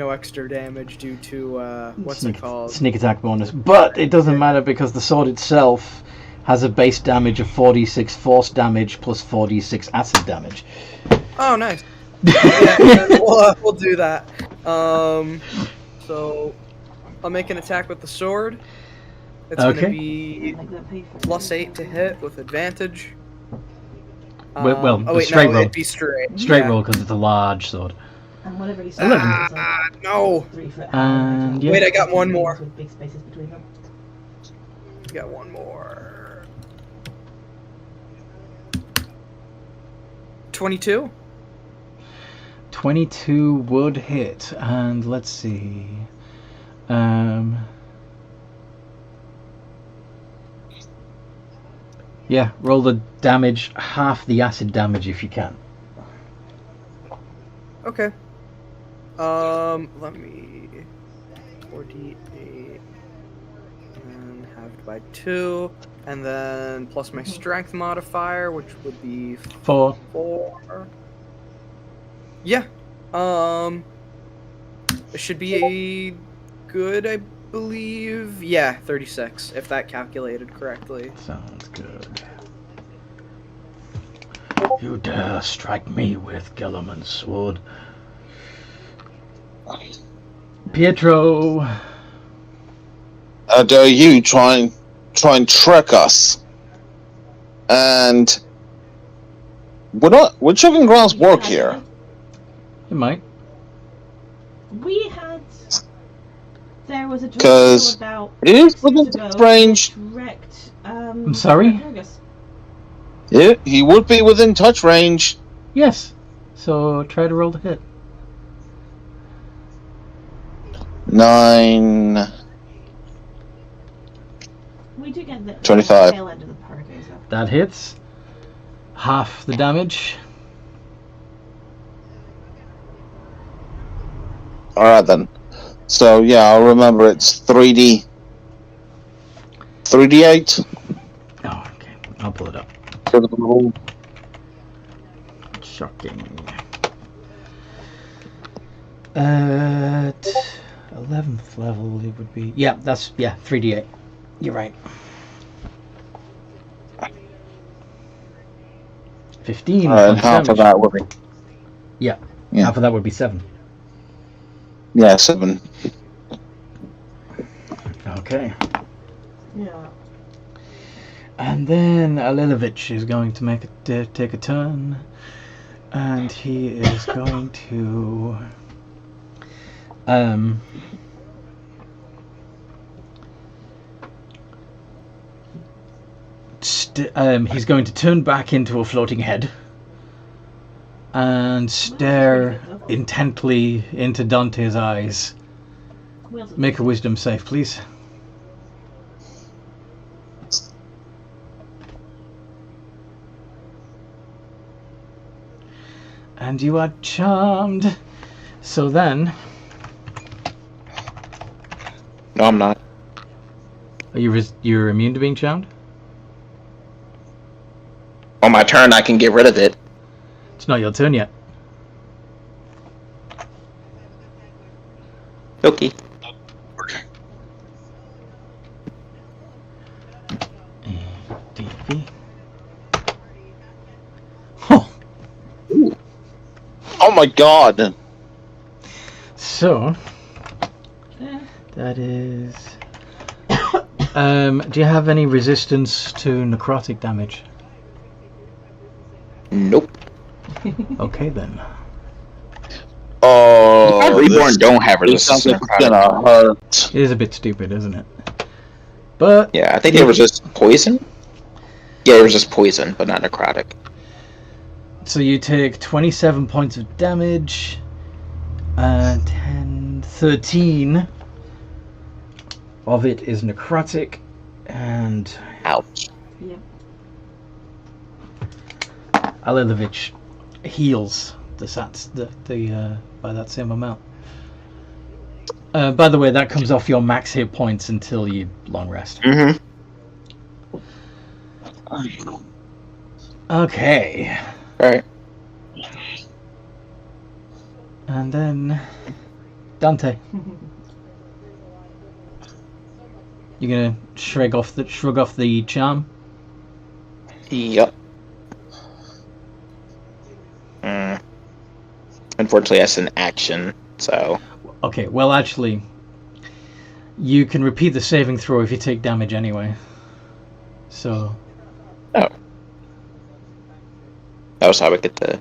extra damage due to what's it called? Sneak attack bonus. But it doesn't matter because the sword itself has a base damage of 4d6 force damage plus 4d6 acid damage. Oh, nice. Yeah, we'll do that. So I'll make an attack with the sword. It's Okay. gonna be +8 to hit with advantage. Well, oh wait, straight no, roll. it'd be straight. Straight Yeah. roll because it's a large sword. And whatever he says, 11. is like No. 3 foot And high. yeah. Wait, I got one more. With big spaces between them. Got one more. 22. 22 would hit, and let's see. Yeah, roll the damage, half the acid damage if you can. Okay. Let me 48 and halved by 2, and then plus my strength modifier, which would be 4. 4. Yeah. It should be good, I believe. Yeah, 36, if that calculated correctly. Sounds good. You dare strike me with Gellerman's sword. Pietro. How dare you try and trick us? And would chicken grounds work here? You might. We had. There was a 'Cause about it is 6 within years ago range. which wrecked, I'm sorry? Fergus. Yeah, he would be within touch range. Yes. So try to roll the hit. 9. We do get the 25. tail end of the hurricane, so. That hits. Half the damage. Alright then. So yeah, I'll remember it's 3D. 3D8. Oh, okay. I'll pull it up. Shocking. At 11th level, it would be. Yeah, 3d8. You're right. 15. And points half of damage. that would be. Yeah. Yeah. Half of that would be 7. Yeah, 7. Okay. Yeah. And then Alilovich is going to take a turn, and he is going to he's going to turn back into a floating head and stare intently into Dante's eyes. Make a wisdom save, please. And you are charmed. So then, No, I'm not. are you're immune to being charmed? On my turn, I can get rid of it. It's not your turn yet. Okay. DV. Oh, Oh my god! so that is. Do you have any resistance to necrotic damage? Nope. Okay then. Oh, Reborn don't have this sounds resistance. like it's gonna hurt. It is a bit stupid, isn't it? But Yeah, I think they resist poison. Yeah, it was just poison, but not necrotic. So you take 27 points of damage. 10, 13 of it is necrotic, and Ouch. Yeah. Alilovich heals by that same amount. By the way, that comes off your max hit points until you long rest. Mm-hmm. Okay. Alright. And then Dante. You're gonna shrug off the charm? Yep. Unfortunately, that's an action, so... Okay, well actually, you can repeat the saving throw if you take damage anyway. So... Oh. That was how I get the...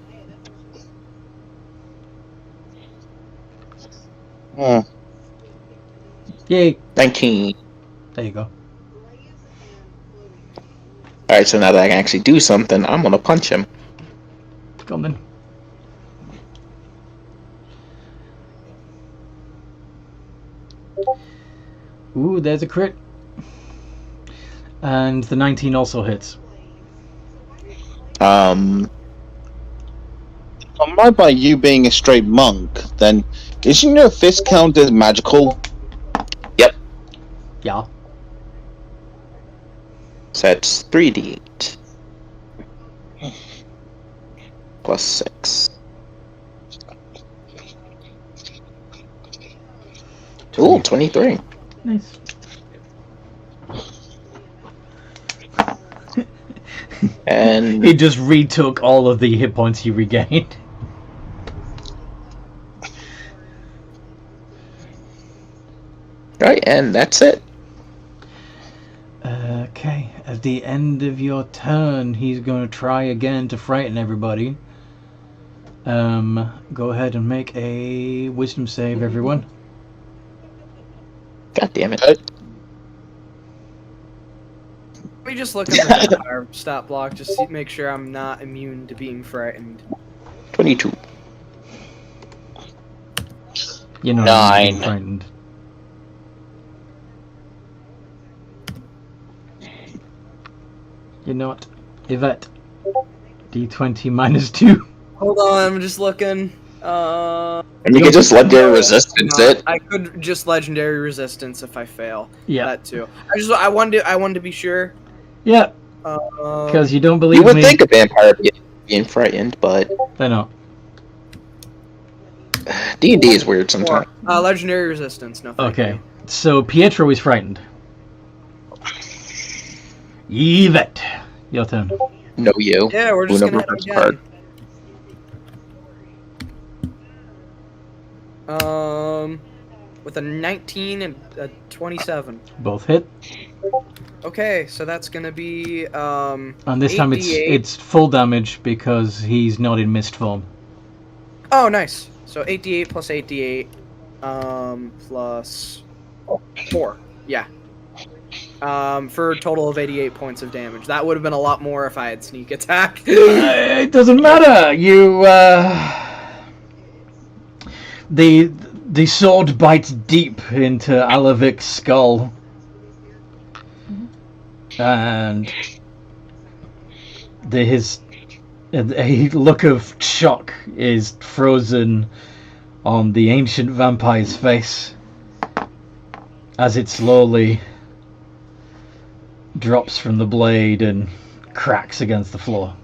Yay! 19. There you go. Alright, so now that I can actually do something, I'm gonna punch him. Go on then. Ooh, there's a crit. And the 19 also hits. I'm right by you being a straight monk, then isn't your fist count as magical? Yep. Yeah. So that's 3d8. Plus 6. Ooh, 23. Nice. And... He just retook all of the hit points you regained. Right, and that's it. Okay, at the end of your turn, he's going to try again to frighten everybody. Go ahead and make a wisdom save, everyone. God damn it. Let me just look at the vampire stat block, just to make sure I'm not immune to being frightened. 22. You're not 9. frightened. You're not. Yvette. D20 minus 2. Hold on, I'm just looking. And you can just legendary resistance it. I could just legendary resistance if I fail. Yeah. That too. I wanted to be sure. Yeah. Because you don't believe You would me. think a vampire being frightened, but They're not. D&D is weird sometimes. Legendary resistance. No. Thank Okay. you. So Pietro is frightened. Yvette, your turn. No, you. Yeah, we're just Uno gonna hit reverse again. card. With a 19 and a 27. Both hit. Okay, so that's gonna be And this time 8d8. it's full damage because he's not in mist form. Oh, nice. So 8d8 plus 8d8, plus 4. Yeah. For a total of 88 points of damage. That would have been a lot more if I had sneak attack. It doesn't matter. You the sword bites deep into Alavik's skull, and a look of shock is frozen on the ancient vampire's face as it slowly drops from the blade and cracks against the floor.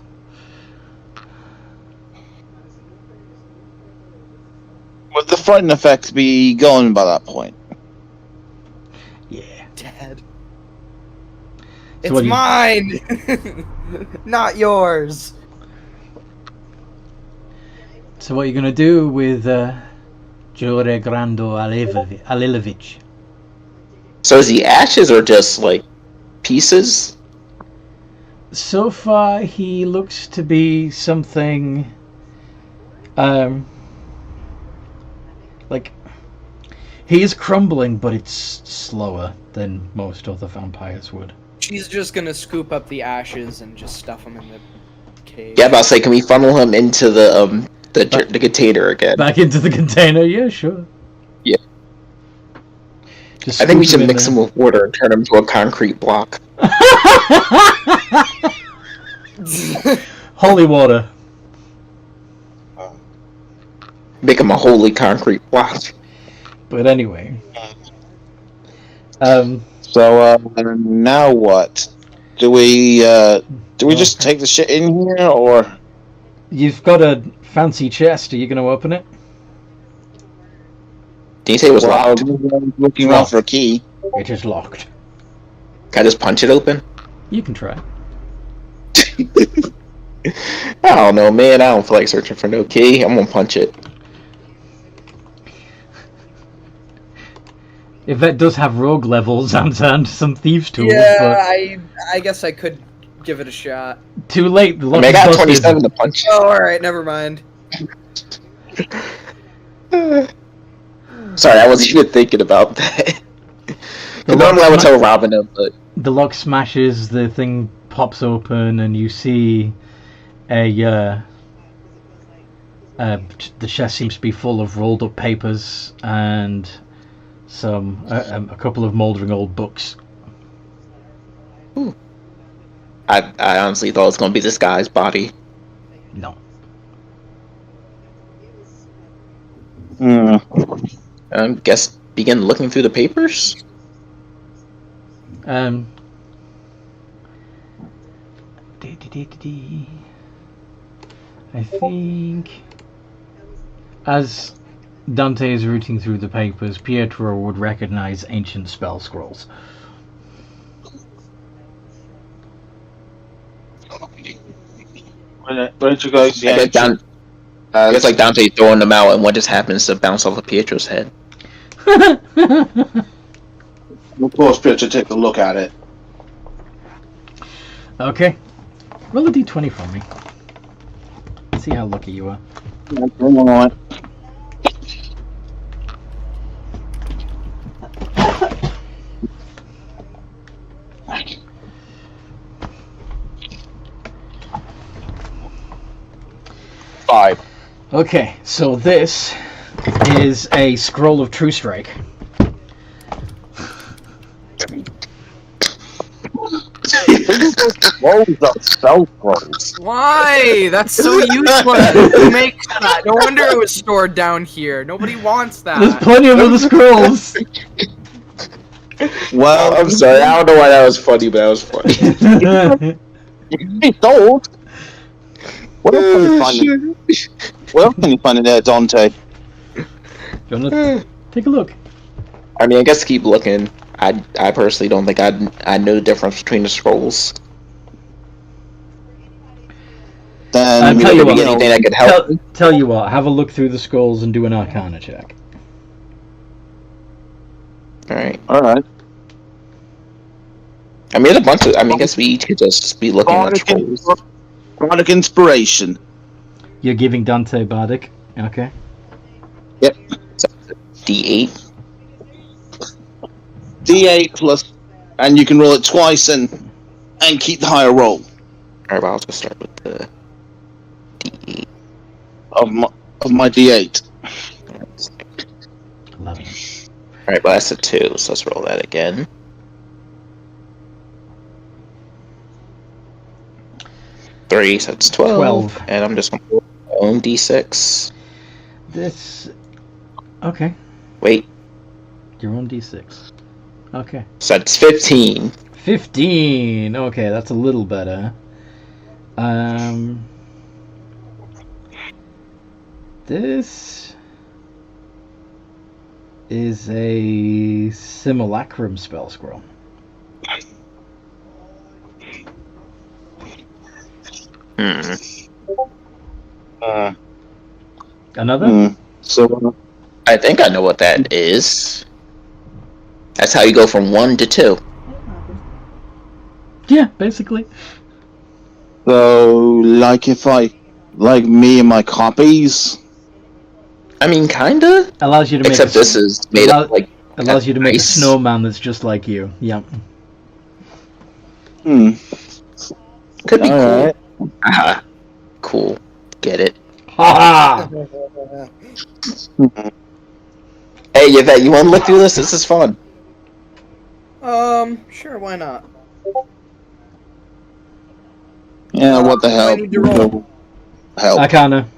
Would the frightened effects be gone by that point? Yeah. Dead. So It's what do you- mine! Not yours! So what are you going to do with Jure Grando Alilovich? So is he ashes or just, like, pieces? So far, he looks to be something... like... He is crumbling, but it's slower than most other vampires would. she's just gonna scoop up the ashes and just stuff them in the cave. Yeah, but I was like, can we funnel him into the container again? Back into the container, yeah, sure. Yeah. Just I think we scoop should him in mix there. him with water and turn him into a concrete block. Holy water. Make him a holy concrete block. But anyway. So now what? Do we just take the shit in here, or You've got a fancy chest. Are you going to open it? Did you say it was Well, locked? I'm looking around for a key? It is locked. Can I just punch it open? You can try. I don't know, man. I don't feel like searching for no key. I'm gonna punch it. If that does have rogue levels and some thieves tools, Yeah, I guess I could give it a shot. but too late. The I lock mean, I is got busted. 27 to punch. Oh, alright, never mind. Sorry, I wasn't even thinking about that. The Normally I would lock tell Robyn to, but The lock smashes, the thing pops open, and you see the chest seems to be full of rolled up papers and a couple of mouldering old books. I honestly thought it was gonna be this guy's body. No. Guess begin looking through the papers. I think as Dante is rooting through the papers, Pietro would recognize ancient spell scrolls. Why don't you guys? I guess like Dante throwing them out, and what just happens to bounce off of Pietro's head. Of course, Pietro, take a look at it. Okay. Roll a d20 for me. See how lucky you are. Alright. Five. Okay, so this is a scroll of True Strike. Rolls up spell scrolls. Why? That's so useless. Who makes that? No wonder it was stored down here. Nobody wants There's that. plenty of other scrolls. Well, I'm sorry, I don't know why that was funny, but that was funny. be sold. What else can you find? What else can you find in there, Dante? Do you want to take a look? I mean, I guess keep looking. I personally don't think I know the difference between the scrolls. Then tell you what, anything that could help. Tell you what, have a look through the scrolls and do an Arcana check. Alright. Alright. I mean, a bunch of. I mean, I guess we each could just be looking at scrolls. Bardic inspiration. You're giving Dante Bardic, okay? Yep. D8. D8 plus, and you can roll it twice and keep the higher roll Alright, well, I'll just start with the D8. of my D8. 11. Alright, well, that's a 2, so let's roll that again. 3, so it's 12. And I'm just going to roll my own D6. This... Okay. Wait, Your own d6. Okay. so that's 15. 15! Okay, that's a little better. This is a simulacrum spell scroll. Another? So, I think I know what that is. That's how you go from 1 to 2. Yeah, basically. like if I, like me and my copies. I mean, kinda. Allows you to make Except this is made up like. allows you to make a ice. snowman that's just like you. Yep. Could be All cool. right. Aha. Cool. Get it. Ha Hey, Yvette, you want to look through this? This is fun. Sure, why not? Yeah, what the Do hell? I need to roll? Help. Arcana.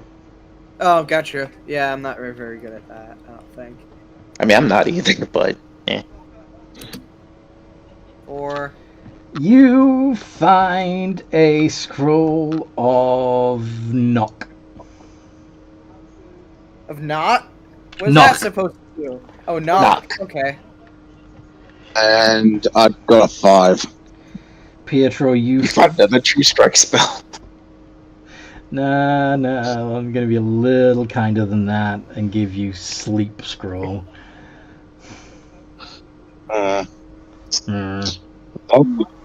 Oh, gotcha. Yeah, I'm not very good at that, I don't think. I mean, I'm not either, but eh. Or... You find a scroll of knock. Of not? What's Knock. that supposed to do? Oh, knock. Okay. And I've got a 5. Pietro, you... You found another true strike spell. Nah, I'm gonna be a little kinder than that and give you sleep scroll. I'll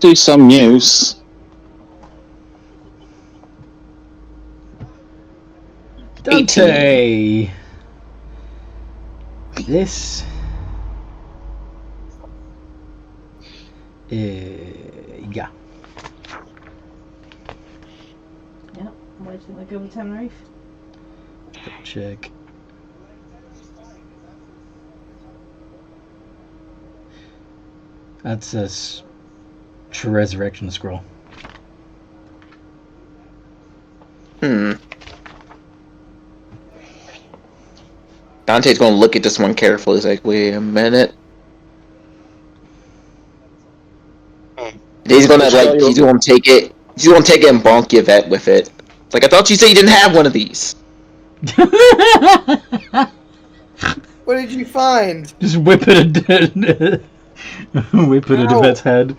do some use. Dante! This... yeah. Yep. Why do you think I go with Tenerife? Check. That's a resurrection scroll. Dante's gonna look at this one carefully. He's like, wait a minute. He's gonna take it. He's gonna take it and bonk Yvette with it. It's like, I thought you said you didn't have one of these. What did you find? Just whip it at whip it at Ow. Yvette's head.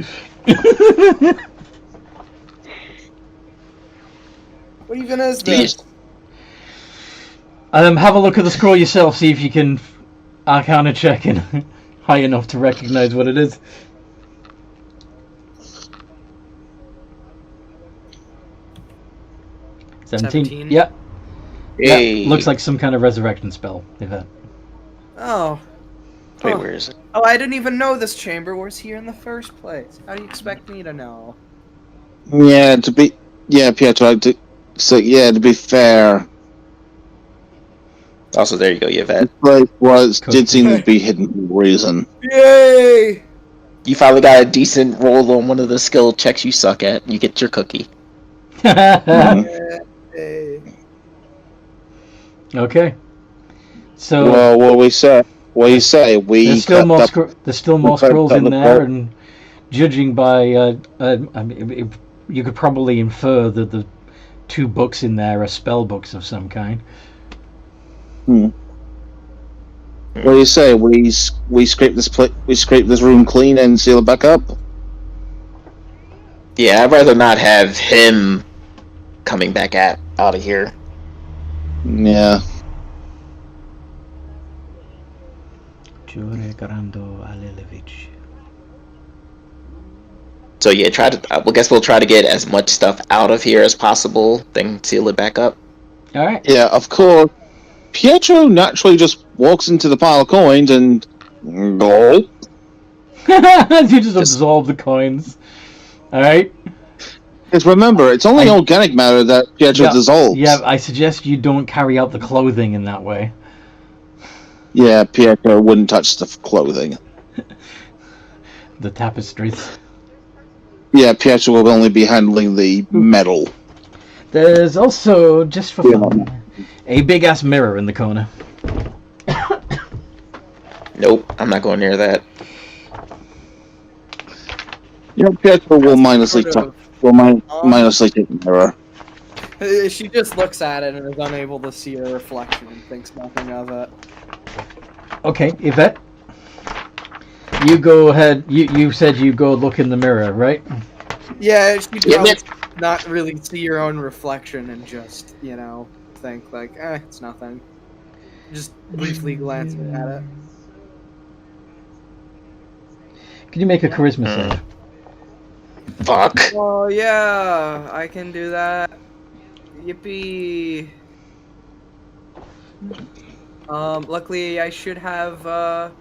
What even is this? Have a look at the scroll yourself, see if you can Arcana check it high enough to recognize what it is. $17? Yep. Hey. Yep. Looks like some kind of resurrection spell, Yvette. Oh. Wait, Huh. where is it? Oh, I didn't even know this chamber was here in the first place. How do you expect me to know? Yeah, Pietro, to be fair, Also, there you go, Yvette. this place did seem to be hidden for a reason. Yay! You finally got a decent roll on one of the skill checks you suck at. You get your cookie. Yay. Okay. So Well, what you say? there's still more scrolls in there, and judging by, I mean, you could probably infer that the 2 books in there are spell books of some kind. What do you say? We scrape this room clean and seal it back up. Yeah, I'd rather not have him coming back out of here. Yeah. So yeah, I guess we'll try to get as much stuff out of here as possible, then seal it back up. All right. Yeah, of course. Pietro naturally just walks into the pile of coins and go. You just absorb the coins. All right. Because remember, it's only organic matter that Pietro dissolves. Yeah, I suggest you don't carry out the clothing in that way. Yeah, Pietro wouldn't touch the clothing. The tapestries. Yeah, Pietro will only be handling the metal. There's also, just for fun, a big-ass mirror in the corner. Nope, I'm not going near that. Yeah, Pietro will mindlessly take the mirror. She just looks at it and is unable to see her reflection and thinks nothing of it. Okay, Yvette. You go ahead. You said you go look in the mirror, right? Yeah, she does not really see her own reflection and just, think like, it's nothing. Just briefly glance at it. Can you make a charisma save? Fuck. Oh yeah, I can do that. Yippee. Luckily I should have,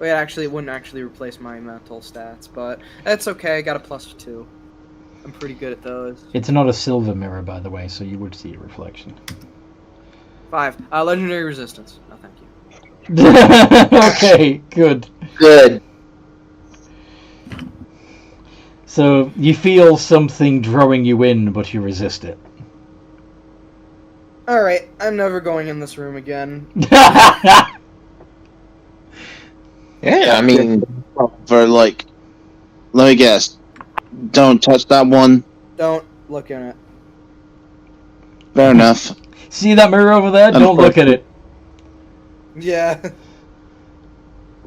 It wouldn't actually replace my mental stats, but that's okay. I got a +2. I'm pretty good at those. It's not a silver mirror, by the way, so you would see a reflection. 5. Legendary resistance. No, thank you. Okay, good. Good. So you feel something drawing you in, but you resist it. Alright, I'm never going in this room again. Yeah, I mean, For like, let me guess. Don't touch that one. Don't look in it. Fair enough. See that mirror over there? Don't look at it. Yeah.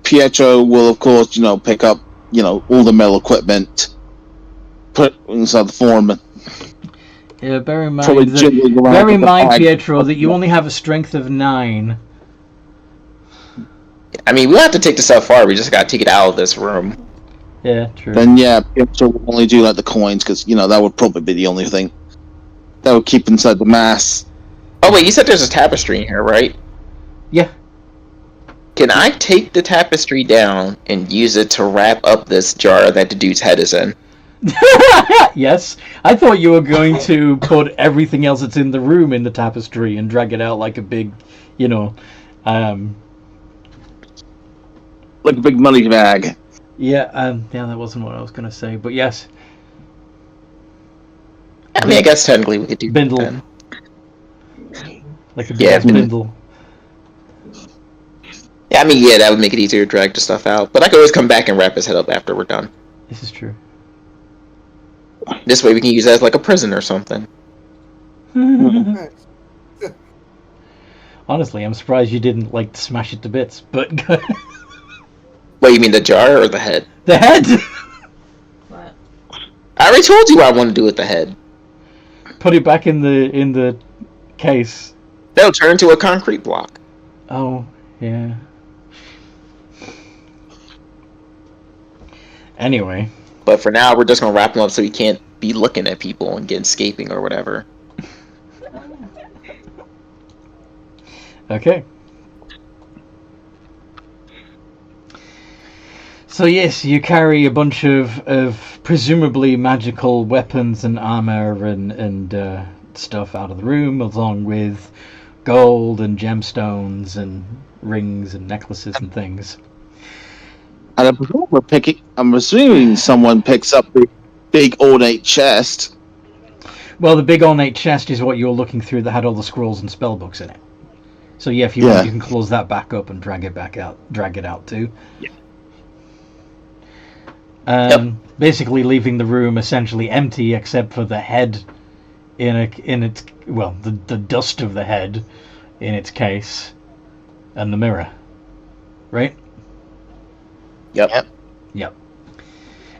Pietro will, of course, pick up, all the metal equipment, put it inside the form. Yeah, bear in Probably mind, jiggling around with the bag. Pietro, that you only have a strength of 9. we don't have to take the stuff far. We just gotta take it out of this room. Yeah, true. Then yeah, Pietro will only do like the coins because that would probably be the only thing that would keep inside the mass. Oh wait, you said there's a tapestry in here, right? Yeah. Can I take the tapestry down and use it to wrap up this jar that the dude's head is in? Yes. I thought you were going to put everything else that's in the room in the tapestry and drag it out like a big, Like a big money bag. Yeah, that wasn't what I was going to say, but yes. I guess technically we could do Bindle. that. Like a big bindle. Yeah, that would make it easier to drag the stuff out. But I could always come back and wrap his head up after we're done. This is true. This way we can use it as like a prison or something. Honestly, I'm surprised you didn't smash it to bits, but Wait, you mean the jar or the head? the head. What? I already told you what I want to do with the head. Put it back in the case. That'll turn into a concrete block. Oh, yeah. Anyway. But for now, we're just gonna wrap him up so he can't be looking at people and get escaping or whatever. Okay. So yes, you carry a bunch of presumably magical weapons and armor and stuff out of the room, along with gold and gemstones and rings and necklaces and things. And I'm assuming someone picks up the big ornate chest. Well, the big ornate chest is what you're looking through that had all the scrolls and spellbooks in it. So yeah, if you want, you can close that back up and drag it out too. Yeah. Basically leaving the room essentially empty except for the head in its the dust of the head in its case and the mirror. Right? Yep.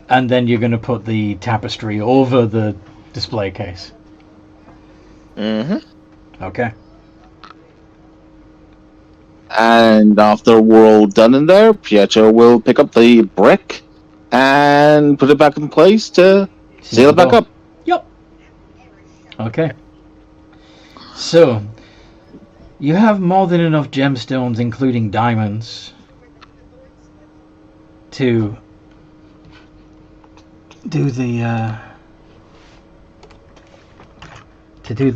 And then you're going to put the tapestry over the display case. Mm-hmm. Okay. And after we're all done in there, Pietro will pick up the brick and put it back in place to seal it back up. Yep. Okay. So, you have more than enough gemstones, including diamonds, to do the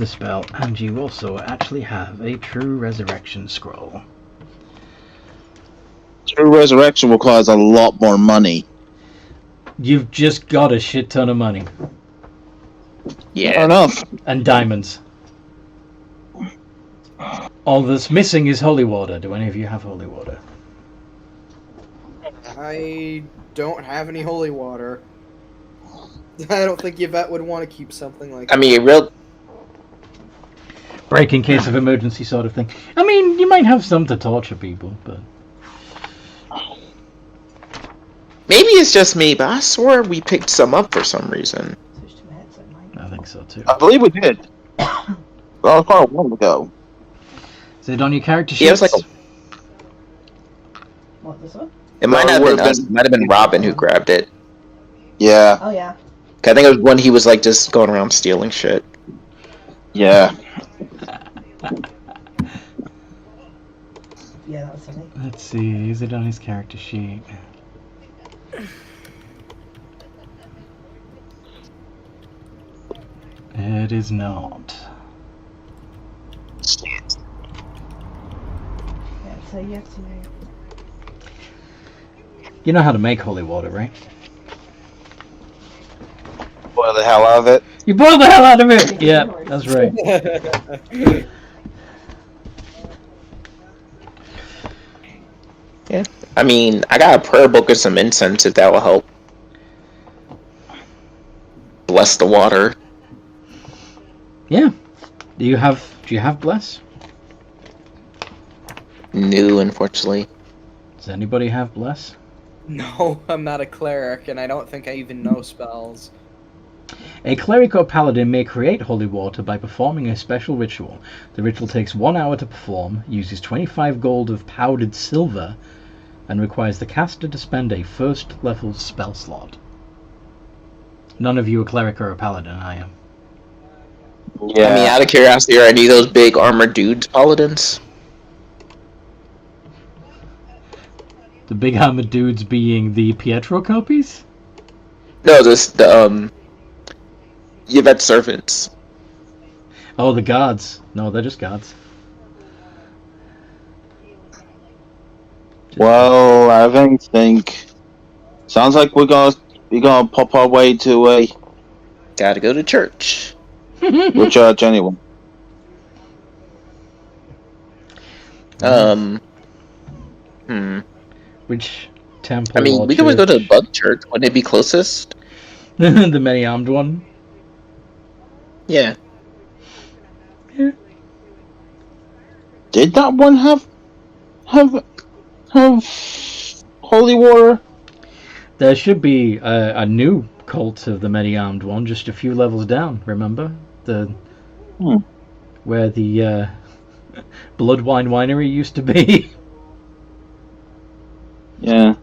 spell, and you also actually have a true resurrection scroll. True resurrection requires a lot more money. You've just got a shit ton of money. Yeah. Fair enough. And diamonds. All that's missing is holy water. Do any of you have holy water? I don't have any holy water. I don't think Yvette would want to keep something like that. Break in case of emergency sort of thing. I mean, you might have some to torture people, but... Maybe it's just me, but I swore we picked some up for some reason. There's 2 heads in mine. I think so too. I believe we did. That was quite a while ago. Is it on your character sheet? Yeah, it was like What, this one? it might No, have it been would've us. It might have been Robyn who grabbed it. Yeah. Oh, yeah. 'Cause I think it was when he was just going around stealing shit. Yeah. Yeah, that was funny. Let's see, is it on his character sheet? It is not. Yeah, so you have to. You know how to make holy water, right? Boil the hell out of it. You boil the hell out of it! Yeah, that's right. Yeah. I mean, I got a prayer book and some incense if that will help. Bless the water. Yeah. Do you have bless? New, unfortunately. Does anybody have bless? No, I'm not a cleric, and I don't think I even know spells. A cleric or paladin may create holy water by performing a special ritual. The ritual takes 1 hour to perform, uses 25 gold of powdered silver, and requires the caster to spend a first level spell slot. None of you are cleric or a paladin, I am. Yeah. I mean, out of curiosity, are any of those big armored dudes paladins? The big armored dudes being the Pietro copies? No, the Yvette servants. Oh, the guards. No, they're just guards. Well, I don't think. Sounds like we're gonna pop our way to a Gotta go to church. church anyway. Which temple? I mean, or we can always go to the church? bug church. Wouldn't it be closest? The many-armed one. Yeah. Did that one have holy water? There should be a new cult of the many-armed one, just a few levels down. Remember where the Blood Wine Winery used to be? Yeah.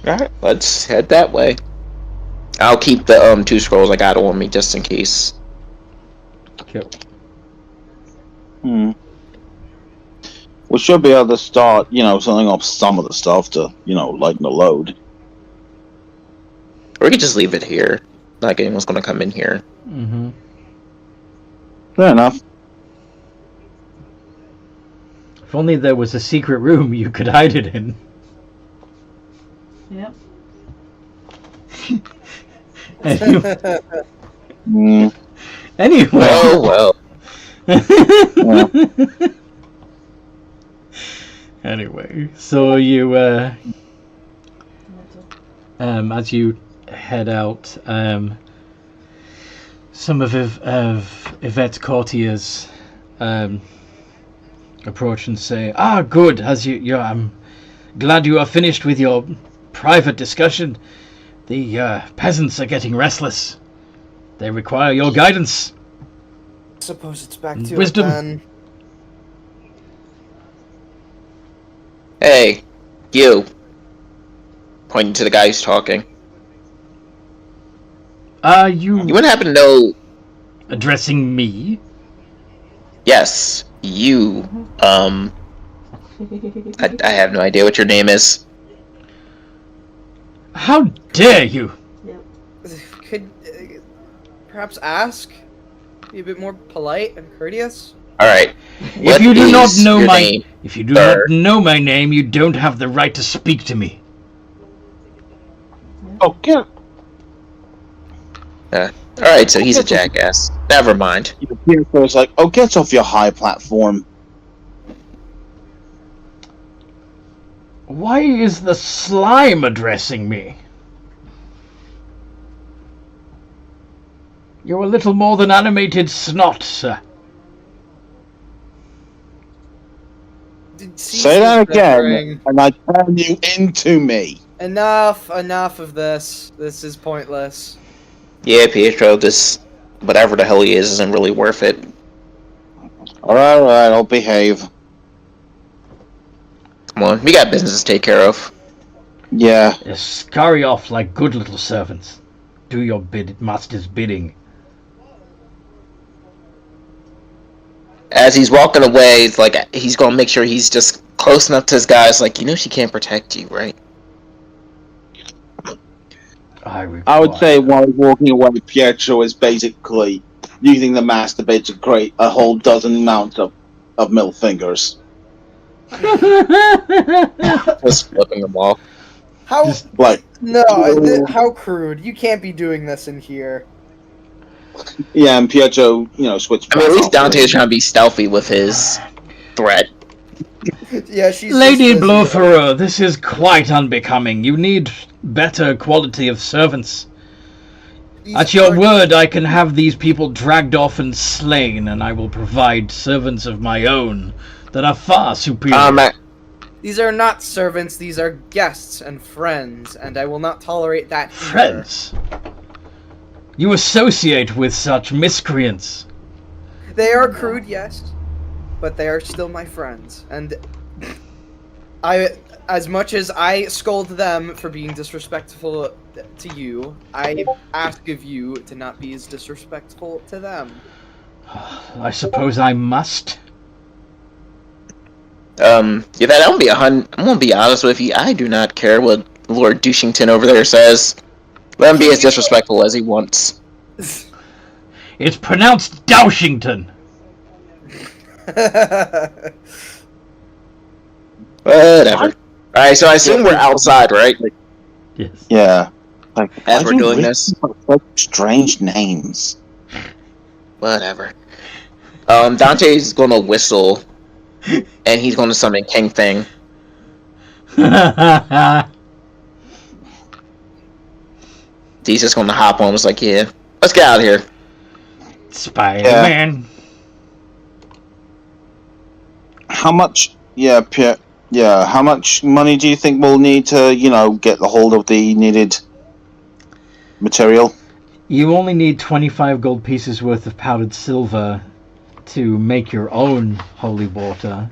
Alright, let's head that way. I'll keep the 2 scrolls I got on me just in case. Cool. We should be able to start, setting up some of the stuff to, lighten the load. Or we could just leave it here. Like anyone's gonna come in here. Mm-hmm. Fair enough. If only there was a secret room you could hide it in. Yep. Anyway. Oh well. Anyway, so you, as you head out, some of Yvette's courtiers approach and say, "Ah, good. I'm glad you are finished with your private discussion. The peasants are getting restless. They require your guidance. Suppose it's back to Wisdom. it then. Hey, you. Pointing to the guy who's talking. Are you You wouldn't happen to know... addressing me? Yes, you. I have no idea what your name is. How dare you? Could perhaps ask? Be a bit more polite and courteous? Alright. If you do not know my name? if you do not know my name, you don't have the right to speak to me. Oh, get Alright, so he's a jackass. Never mind. Pietro's like, get off your high platform. Why is the slime addressing me? You're a little more than animated snot, sir. Say that again, and I turn you into me. Enough of this. This is pointless. Yeah, Pietro, this... whatever the hell he is isn't really worth it. Alright, I'll behave. Come on, we got business to take care of. Yeah. Scurry off like good little servants. Do your master's bidding. As he's walking away, it's like he's gonna make sure he's just close enough to his guys. Like, you know, she can't protect you, right? I would say while walking away, Pietro is basically using the masturbate to create a whole dozen amounts of middle fingers. Just flipping them off. How Like, how crude! You can't be doing this in here. yeah, and Pietro, switched. I mean, at least Dante is trying to be stealthy with his threat. Yeah, she's Lady just busy. Blofero, this is quite unbecoming. You need better quality of servants. These At your are- word, I can have these people dragged off and slain, and I will provide servants of my own that are far superior. These are not servants, these are guests and friends, and I will not tolerate that either. Friends? You associate with such miscreants. They are crude, yes, but they are still my friends. And as much as I scold them for being disrespectful to you, I ask of you to not be as disrespectful to them. I suppose I must. Yeah, that I'm gonna be honest with you. I do not care what Lord Douchington over there says. Let him be as disrespectful as he wants. It's pronounced Douchington. Whatever. Alright, so I assume we're outside, right? Yes. Yeah. Like, As why we're do doing we this. have such strange names. Whatever. Dante's gonna whistle, and he's gonna summon King Thing. He's just gonna hop on. It's like, yeah, let's get out of here. Spider-Man. How much? Yeah, how much money do you think we'll need to, get the hold of the needed material? You only need 25 gold pieces worth of powdered silver to make your own holy water.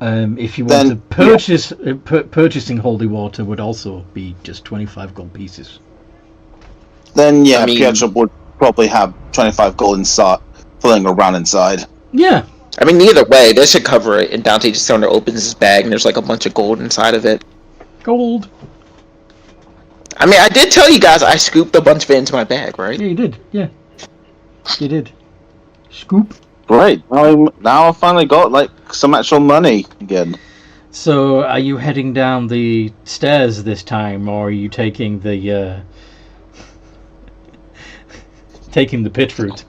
If you want to purchase, purchasing holy water would also be just 25 gold pieces. Then, yeah, I mean- Pietro would probably have 25 gold inside, floating around inside. Yeah. I mean, either way, this should cover it. And Dante just sort of opens his bag, and there's like a bunch of gold inside of it. Gold. I mean, I did tell you guys I scooped a bunch of it into my bag, right? Yeah, you did. Yeah. You did. Scoop. Great. Now I finally got, some actual money again. So, are you heading down the stairs this time, or are you taking the, taking the pit route?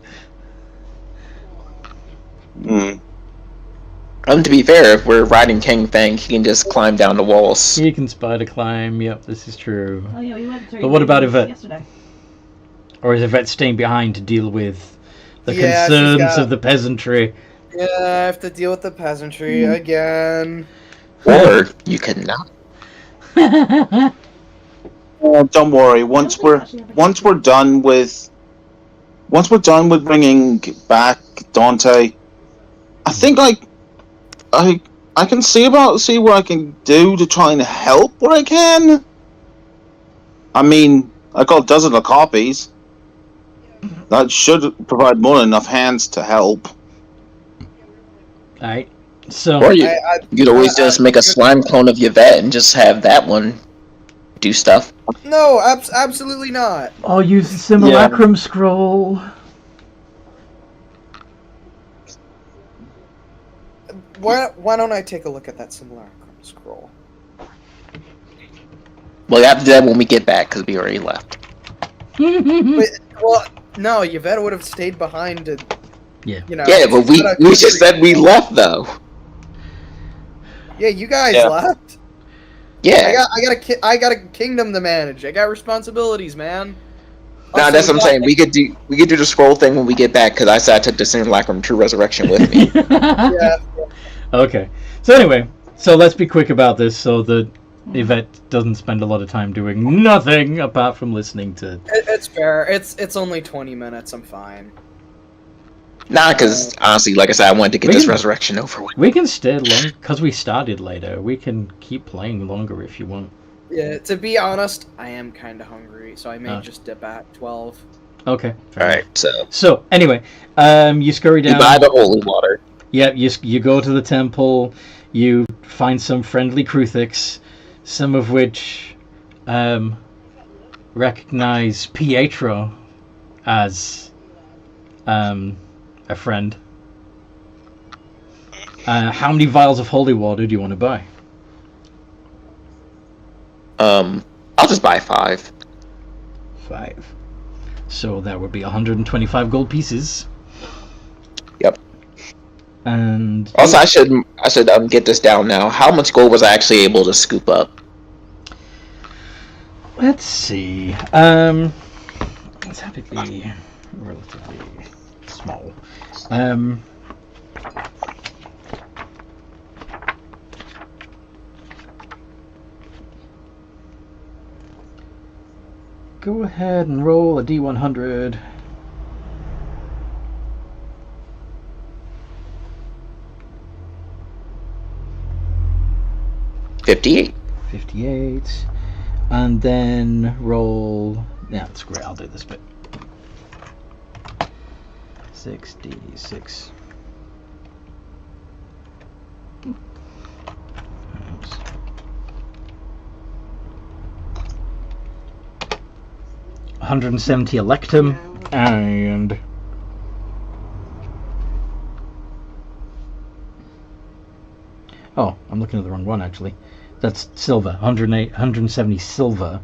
Hmm. To be fair, if we're riding King Fang, he can just climb down the walls. You can spider climb, yep, this is true. Oh yeah, we went through. But what about Yvette? Yesterday. Or is Yvette staying behind to deal with the Yeah, she's concerns got- of the peasantry? Yeah, I have to deal with the peasantry again. Or you could not. Don't worry. Once we're done with bringing back Dante, I think I can see what I can do to try and help what I can. I mean, I got a dozen of copies. That should provide more than enough hands to help. Alright, so... Or you could always just make a slime clone of Yvette and just have that one do stuff. No, absolutely not. I'll use the simulacrum scroll. Why don't I take a look at that simulacrum scroll? Well, you have to do that when we get back, because we already left. Well, no, Yvette would have stayed behind to, Yeah. Yeah, but we just said we left, though. Yeah, you guys Yeah. left. Yeah. I got a kingdom to manage. I got responsibilities, man. No, Also, that's what I'm saying. We could do the scroll thing when we get back, because I said I took the Simulacrum True Resurrection with me. Yeah. Okay. So anyway, so let's be quick about this so that Yvette doesn't spend a lot of time doing nothing apart from listening to... It's fair. It's only 20 minutes. I'm fine. Nah, because honestly, like I said, I wanted to get We this can- resurrection over with. We can stay long, because we started later. We can keep playing longer if you want. Yeah. To be honest, I am kind of hungry, so I may Ah. just dip at 12. Okay. Alright, so So anyway, you scurry you down. buy the holy water. Yeah, you go to the temple. You find some friendly Kruthiks, some of which recognize Pietro as a friend. How many vials of holy water do you want to buy? I'll just buy 5. 5. So that would be 125 gold pieces. Yep. And Also, I should get this down now. How much gold was I actually able to scoop up? let's see. It's typically relatively small. Go ahead and roll a D100. $58. 58. And then roll... Yeah, that's great. I'll do this bit. 66. Oops. $170 electum and oh, I'm looking at the wrong one actually. That's silver. 170 silver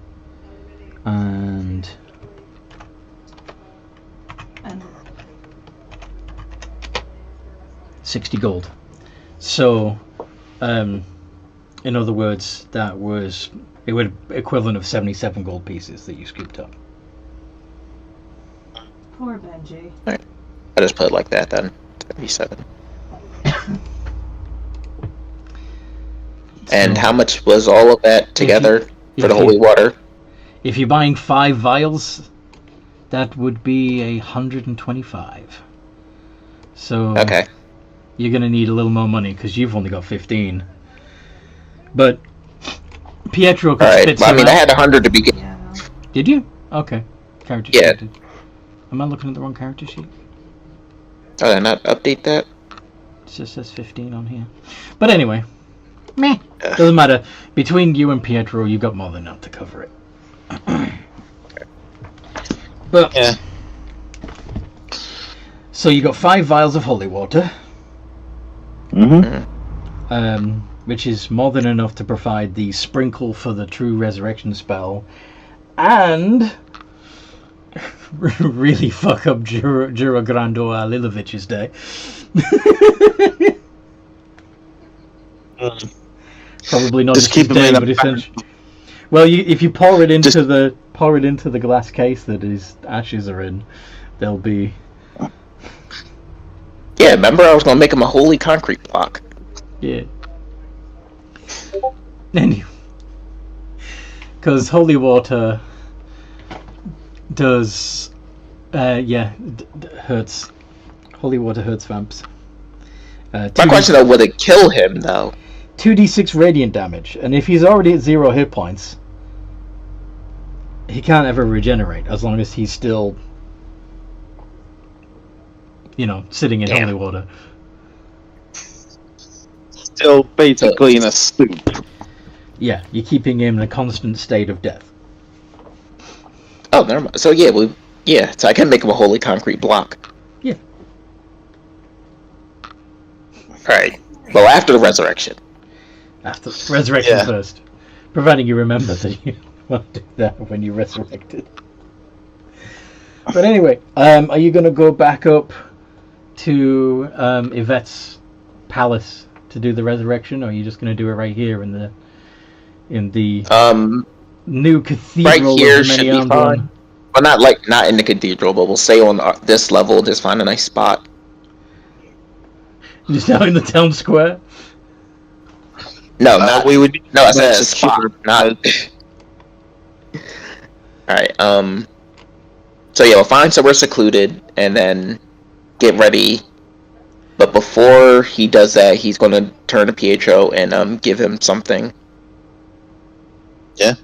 and 60 gold. So, in other words, it would equivalent of 77 gold pieces that you scooped up. Poor Benji. I just put it like that then. 77. And how much was all of that together for the holy water? If you're buying 5 vials, that would be 125. So Okay. you're going to need a little more money because you've only got 15. But Pietro could spit Well, I mean, some I out. had 100 to begin. Yeah. Did you? Okay. Character Yeah. sheet. Am I looking at the wrong character sheet? Did I not update that? It just says 15 on here. But anyway, meh. Doesn't matter. Between you and Pietro, you've got more than enough to cover it. But Yeah. so you got 5 vials of holy water, Mm-hmm. which is more than enough to provide the sprinkle for the true resurrection spell, and really fuck up Jurogrando Lilovich's day. Probably not Just just his keep him day, in a but essentially. Well, if you pour it into the glass case that his ashes are in, they'll be. Yeah, remember I was going to make him a holy concrete block. Yeah. Anyway, because holy water does, hurts. Holy water hurts vamps. My question though, would it kill him though? 2d6 radiant damage, and if he's already at 0 hit points, he can't ever regenerate as long as he's still, sitting in holy water. Still basically in a soup. Yeah, you're keeping him in a constant state of death. Oh, never mind. So so I can make him a holy concrete block. Yeah. Alright. Well, after the resurrection. After resurrection Yeah. first. Providing you remember that you want to do that when you're resurrected. But anyway, are you going to go back up to Yvette's palace to do the resurrection, or are you just going to do it right here in the new cathedral Right here of the should be Many-Armed fine. One? Well, not in the cathedral, but we'll stay on this level, just find a nice spot. Just out in the town square? No, not we would. No, I said a secure, spot, not. Alright, so yeah, we'll find somewhere secluded and then get ready. But before he does that, he's gonna turn to Pietro and give him something. Yeah.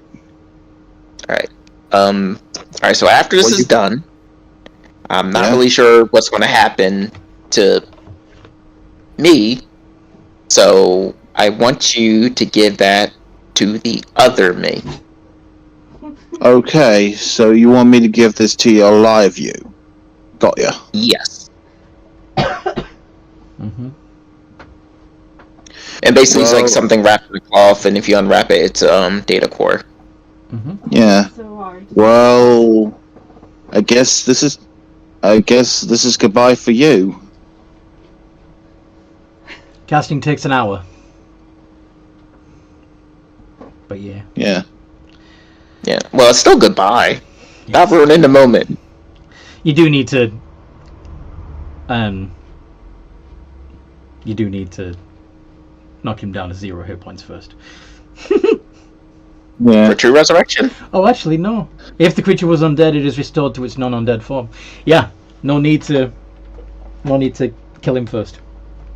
Alright. Alright, so after this is done, I'm not Yeah. really sure what's going to happen to me, so I want you to give that to the other me. Okay, so you want me to give this to your live you? Got ya. Yes. Mm-hmm. And basically it's like Well- something wrapped in a cloth, and if you unwrap it, it's data core. Mm-hmm. Yeah. So hard. Well, I guess this is goodbye for you. Casting takes an hour. But yeah. Yeah. Yeah. Well, it's still goodbye. Not ruining the moment. You do need to knock him down to 0 hit points first. Yeah. For true resurrection? Oh, actually, no. If the creature was undead, it is restored to its non-undead form. Yeah, no need to kill him first.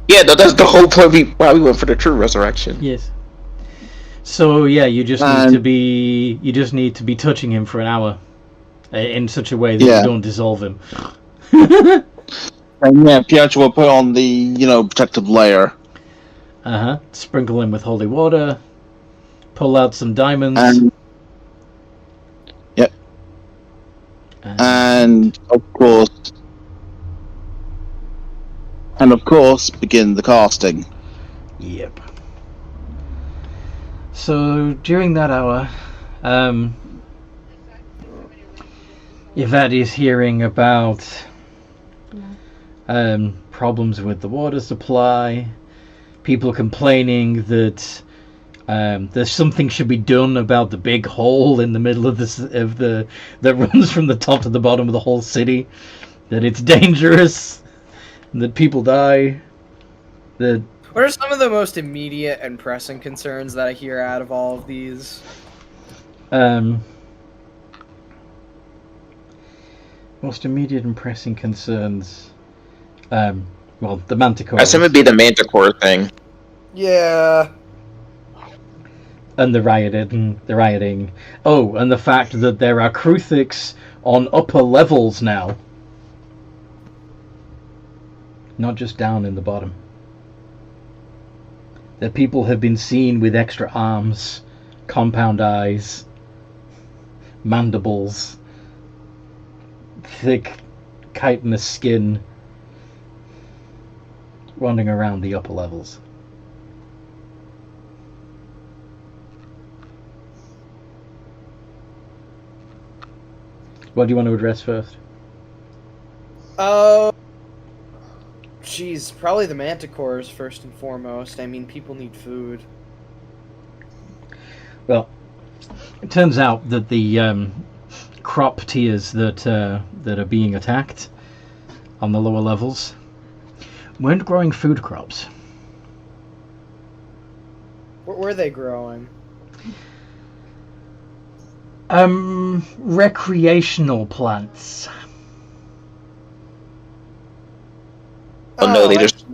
Yeah, that's the whole point why we went for the true resurrection. Yes. So yeah, you just And- need to be touching him for an hour, in such a way that Yeah. you don't dissolve him. And yeah, Pietro will put on the, protective layer. Sprinkle him with holy water. Pull out some diamonds. And And of course, begin the casting. Yep. So during that hour, Yvette is hearing about problems with the water supply, people complaining that there's something should be done about the big hole in the middle of that runs from the top to the bottom of the whole city, that it's dangerous, and that people die. That What are some of the most immediate and pressing concerns that I hear out of all of these? most immediate and pressing concerns. Well, the Manticore. I assume it'd be the Manticore thing. Yeah. And the rioting. Oh, and the fact that there are Kruthiks on upper levels now. Not just down in the bottom. That people have been seen with extra arms, compound eyes, mandibles, thick, chitinous skin, wandering around the upper levels. What do you want to address first? Jeez, probably the manticores first and foremost. I mean, people need food. Well, it turns out that the crop tiers that are being attacked on the lower levels weren't growing food crops. What were they growing? Recreational plants. Oh no, they just.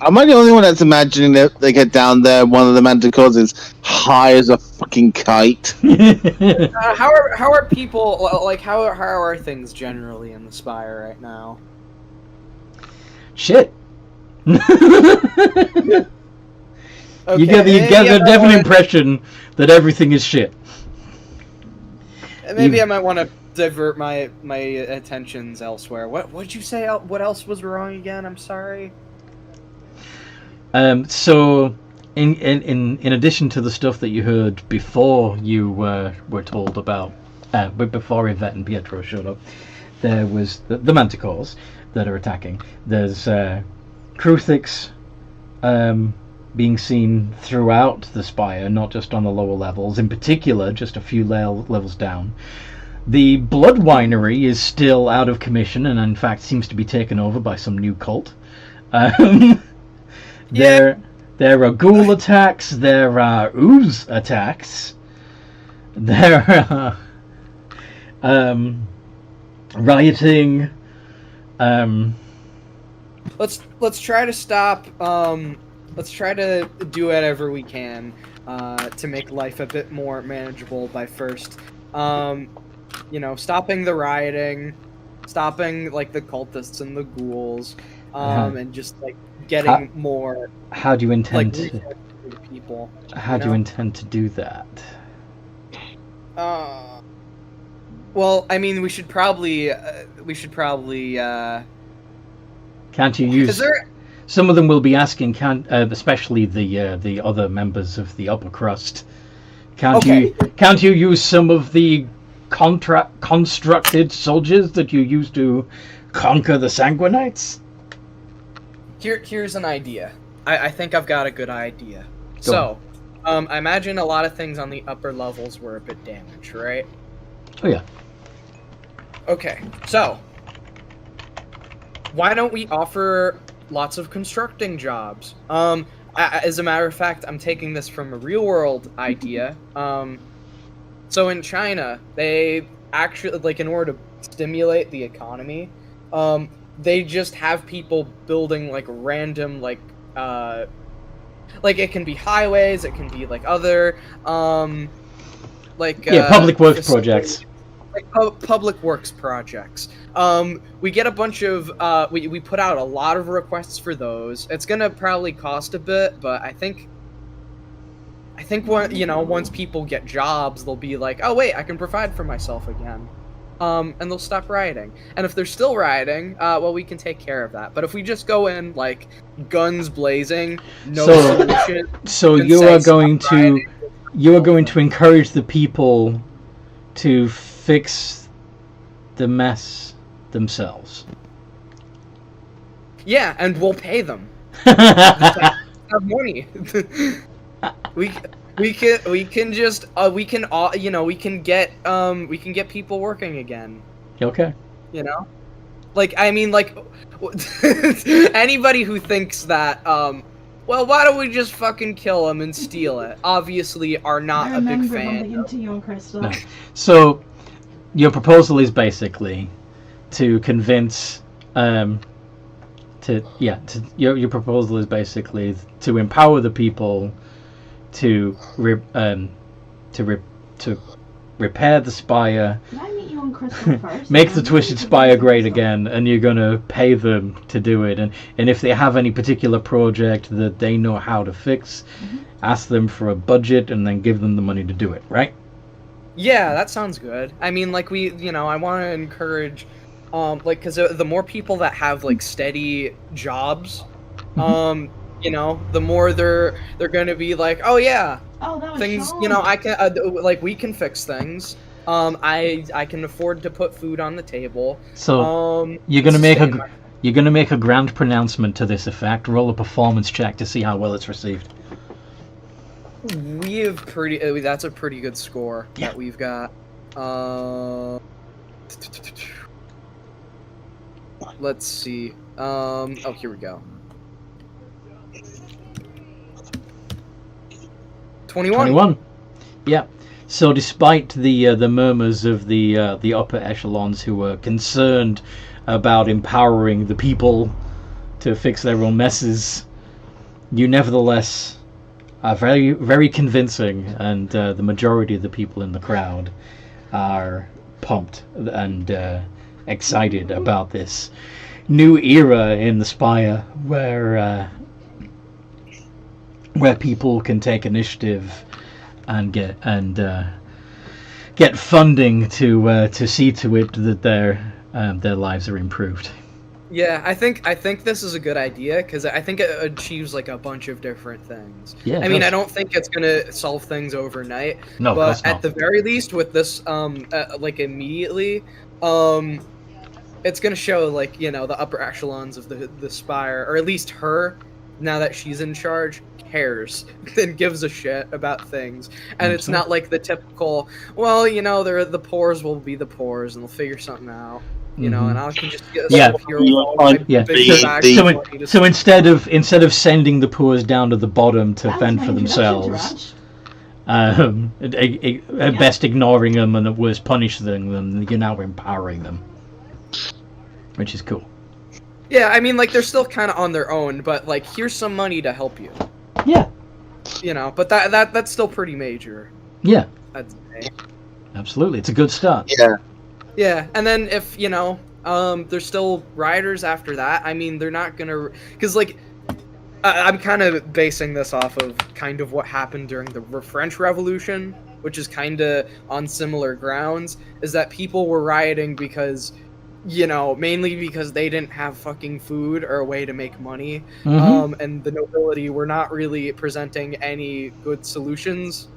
Am I the only one that's imagining that they get down there, one of the manticores is high as a fucking kite? How are people like? How are things generally in the Spire right now? Shit. Okay, You get maybe the I might definite wanna- impression that everything is shit. Maybe I might want to divert my attentions elsewhere. What'd you say? What else was wrong again? I'm sorry. So, in addition to the stuff that you heard before you were told about, but before Yvette and Pietro showed up, there was the manticores that are attacking. There's Kruthiks being seen throughout the Spire, not just on the lower levels. In particular, just a few levels down. The Blood Winery is still out of commission, and in fact seems to be taken over by some new cult. There are ghoul attacks. There are ooze attacks. There are rioting. Let's try to stop. Let's try to do whatever we can to make life a bit more manageable by first stopping the rioting, stopping like the cultists and the ghouls, and just like getting more. How do you intend like, to? The people. How do you intend to do that? Well, I mean, we should probably. Can't you use? Some of them will be asking, especially the other members of the upper crust. Can't you use some of the constructed soldiers that you used to conquer the Sanguinites? Here's an idea. I think I've got a good idea. I imagine a lot of things on the upper levels were a bit damaged, right? Oh yeah. Okay, so why don't we offer lots of constructing jobs? As a matter of fact, I'm taking this from a real world idea. So in China, they actually, like, in order to stimulate the economy, they just have people building like random like it can be highways, it can be like other public works projects. Like public works projects. We get a bunch of we put out a lot of requests for those. It's gonna probably cost a bit, but I think once people get jobs, they'll be like, oh wait, I can provide for myself again. And they'll stop rioting. And if they're still rioting, well, we can take care of that. But if we just go in like guns blazing, solution. So you are going to encourage the people to fix the mess themselves. Yeah, and we'll pay them. Have money. we can get people working again. Okay. Like, I mean, like, anybody who thinks that well, why don't we just fucking kill them and steal it? Obviously, are not a big fan. Into you and Crystal. No. So, your proposal is basically to convince, your proposal is basically to empower the people to repair the spire. Can I meet you and Crystal first? Make the Twisted Spire great again, and you're gonna pay them to do it. And if they have any particular project that they know how to fix, ask them for a budget, and then give them the money to do it. Right? Yeah, that sounds good. I mean, like, I want to encourage, because the more people that have like steady jobs, the more they're going to be like, oh yeah, things, I can, we can fix things. I can afford to put food on the table. So you're gonna make a grand pronouncement to this effect. Roll a performance check to see how well it's received. We have that's a pretty good score that we've got. Let's see. Here we go. 21. Yeah. So despite the murmurs of the upper echelons who were concerned about empowering the people to fix their own messes, you nevertheless are very, very convincing, and the majority of the people in the crowd are pumped and excited about this new era in the Spire where people can take initiative and get funding to see to it that their lives are improved. Yeah, I think this is a good idea because I think it achieves like a bunch of different things. Yeah, I mean, I don't think it's gonna solve things overnight. No, but at the very least, with this, immediately, it's gonna show the upper echelons of the Spire, or at least her, now that she's in charge, cares and gives a shit about things, and it's not like the typical, well, the poors will be the poors and they'll figure something out. And I can just get So instead of sending the poors down to the bottom to fend for themselves, at best ignoring them and at worst punishing them, you're now empowering them, which is cool. Yeah, I mean, they're still kind of on their own, but here's some money to help you. Yeah. But that's still pretty major. Yeah. I'd say. absolutely. It's a good start. Yeah. Yeah, and then if, there's still rioters after that, I mean, they're not gonna... Because, like, I'm kind of basing this off of kind of what happened during the French Revolution, which is kind of on similar grounds, is that people were rioting because, mainly because they didn't have fucking food or a way to make money, and the nobility were not really presenting any good solutions.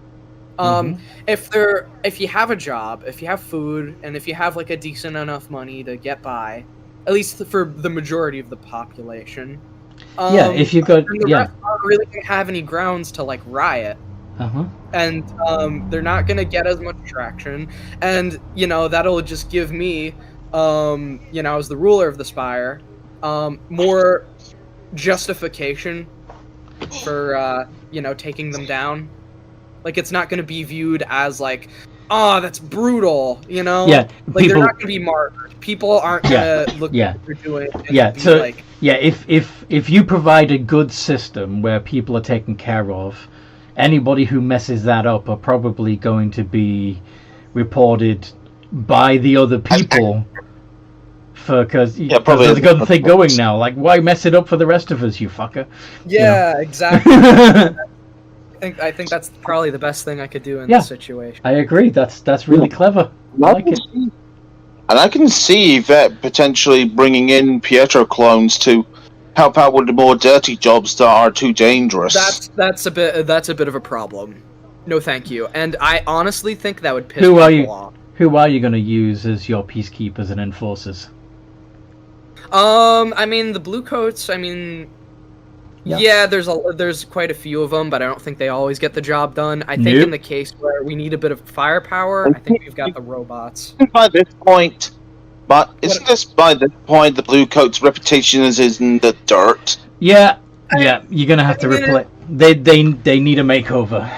If you have a job, if you have food, and if you have like a decent enough money to get by, at least for the majority of the population, if you got the rest aren't really gonna have any grounds to like riot, and they're not gonna get as much traction, and that'll just give me, as the ruler of the Spire, more justification for taking them down. Like, it's not going to be viewed as, like, oh, that's brutal, Yeah. Like, they're not going to be martyred. People aren't going to look at what they're doing and be like... Yeah, if you provide a good system where people are taken care of, anybody who messes that up are probably going to be reported by the other people because there's a good thing going now. Like, why mess it up for the rest of us, you fucker? Yeah, exactly. I think that's probably the best thing I could do in this situation. I agree. That's really clever. I like it. And I can see Yvette potentially bringing in Pietro clones to help out with the more dirty jobs that are too dangerous. That's a bit of a problem. No, thank you. And I honestly think that would piss people off. Who are you going to use as your peacekeepers and enforcers? I mean, the Bluecoats. I mean. Yeah, there's quite a few of them, but I don't think they always get the job done. I think in the case where we need a bit of firepower, I think we've got the robots. By this point, the Bluecoats' reputation is in the dirt? Yeah, you're gonna have to replace. They need a makeover,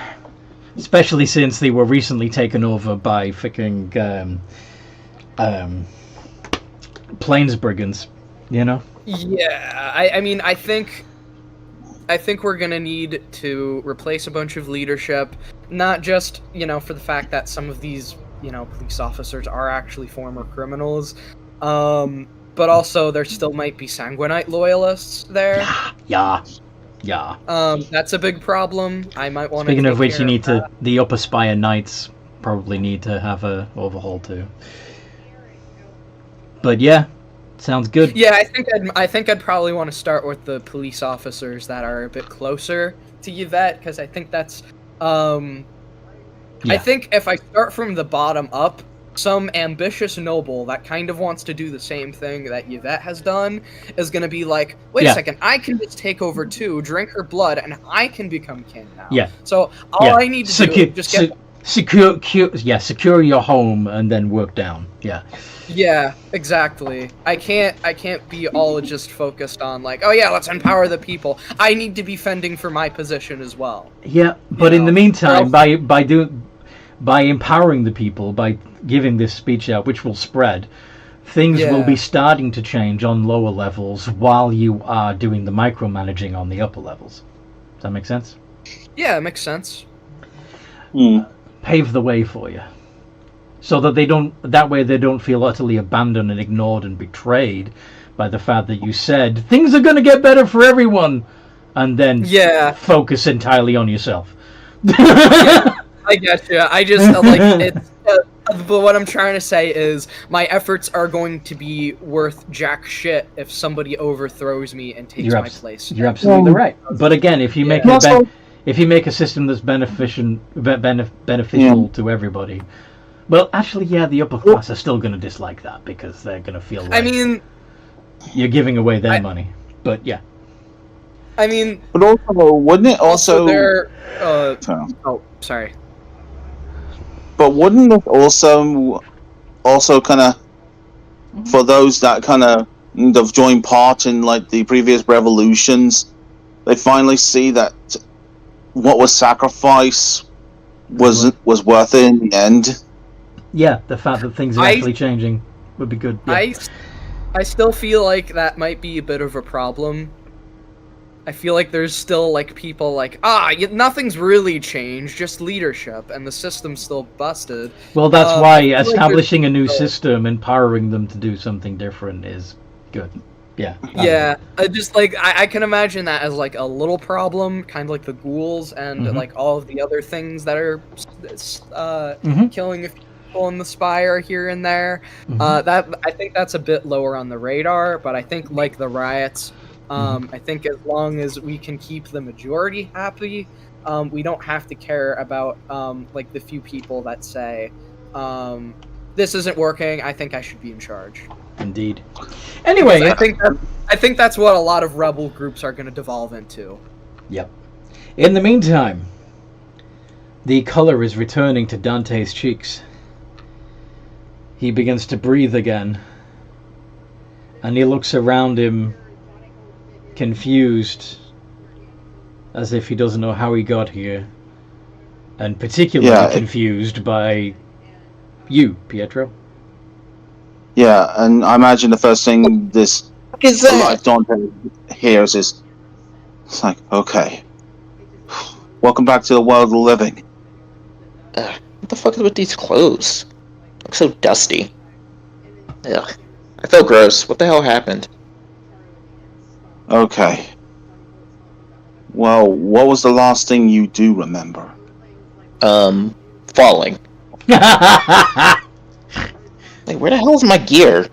especially since they were recently taken over by freaking Plains Brigands. Yeah, I mean, I think we're going to need to replace a bunch of leadership, not just, for the fact that some of these, police officers are actually former criminals, but also there still might be Sanguinite loyalists there. Yeah. That's a big problem. I might want to... Speaking of which, you need to... The Upper Spire Knights probably need to have a overhaul too. But yeah. Sounds good. Yeah, I think I'd probably want to start with the police officers that are a bit closer to Yvette, because I think that's I think if I start from the bottom up, some ambitious noble that kind of wants to do the same thing that Yvette has done is going to be like, wait a second, I can just take over too, drink her blood, and I can become king now. Yeah. So all I need to do is just get secure your home and then work down. Yeah. Yeah, exactly. I can't be all just focused on like, oh yeah, let's empower the people. I need to be fending for my position as well. Yeah, but in the meantime, by empowering the people, by giving this speech out, which will spread, things will be starting to change on lower levels while you are doing the micromanaging on the upper levels. Does that make sense? Yeah, it makes sense. Pave the way for you. So that they don't feel utterly abandoned and ignored and betrayed by the fact that you said things are going to get better for everyone, and then focus entirely on yourself. I get you. I just like it's. But what I'm trying to say is my efforts are going to be worth jack shit if somebody overthrows me and takes my place. You're absolutely right. But again, if you make a system that's beneficial to everybody. Well, actually, the upper class are still going to dislike that because they're going to feel like you're giving away their money. But yeah. I mean... But also, wouldn't it also... sorry. But wouldn't it also kind of... For those that kind of have joined part in like the previous revolutions, they finally see that what was sacrificed was worth it in the end. Yeah, the fact that things are actually changing would be good. Yeah. I still feel like that might be a bit of a problem. I feel like there's still like people like nothing's really changed, just leadership, and the system's still busted. Well, that's I why feel like establishing a new there's- system, empowering them to do something different is good. Yeah. Yeah, just like I can imagine that as like a little problem, kind of like the ghouls and Mhm. like all of the other things that are Mhm. killing a few people in the Spire here and there. Mhm. That I think that's a bit lower on the radar, but I think like the riots, I think as long as we can keep the majority happy, we don't have to care about like the few people that say this isn't working. I think I should be in charge. Indeed. Anyway, I think that's what a lot of rebel groups are going to devolve into. Yep. In the meantime, the color is returning to Dante's cheeks. He begins to breathe again, and he looks around him, confused, as if he doesn't know how he got here, and particularly confused by you, Pietro. Yeah, and I imagine the first thing this Dante hears is, it's like, okay, welcome back to the world of the living. What the fuck is with these clothes? Look so dusty. Ugh. I feel gross. What the hell happened? Okay. Well, what was the last thing you do remember? Falling. Like, where the hell is my gear?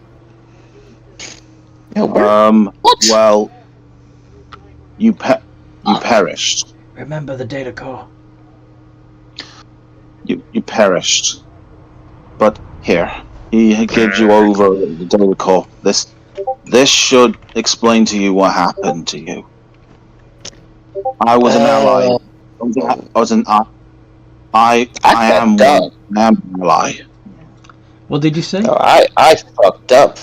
Yo, What? Well, you perished. Remember the data core. You perished. But here, he gives you over the data core. This should explain to you what happened to you. I was an ally. I am an ally. What did you say? Oh, I fucked up.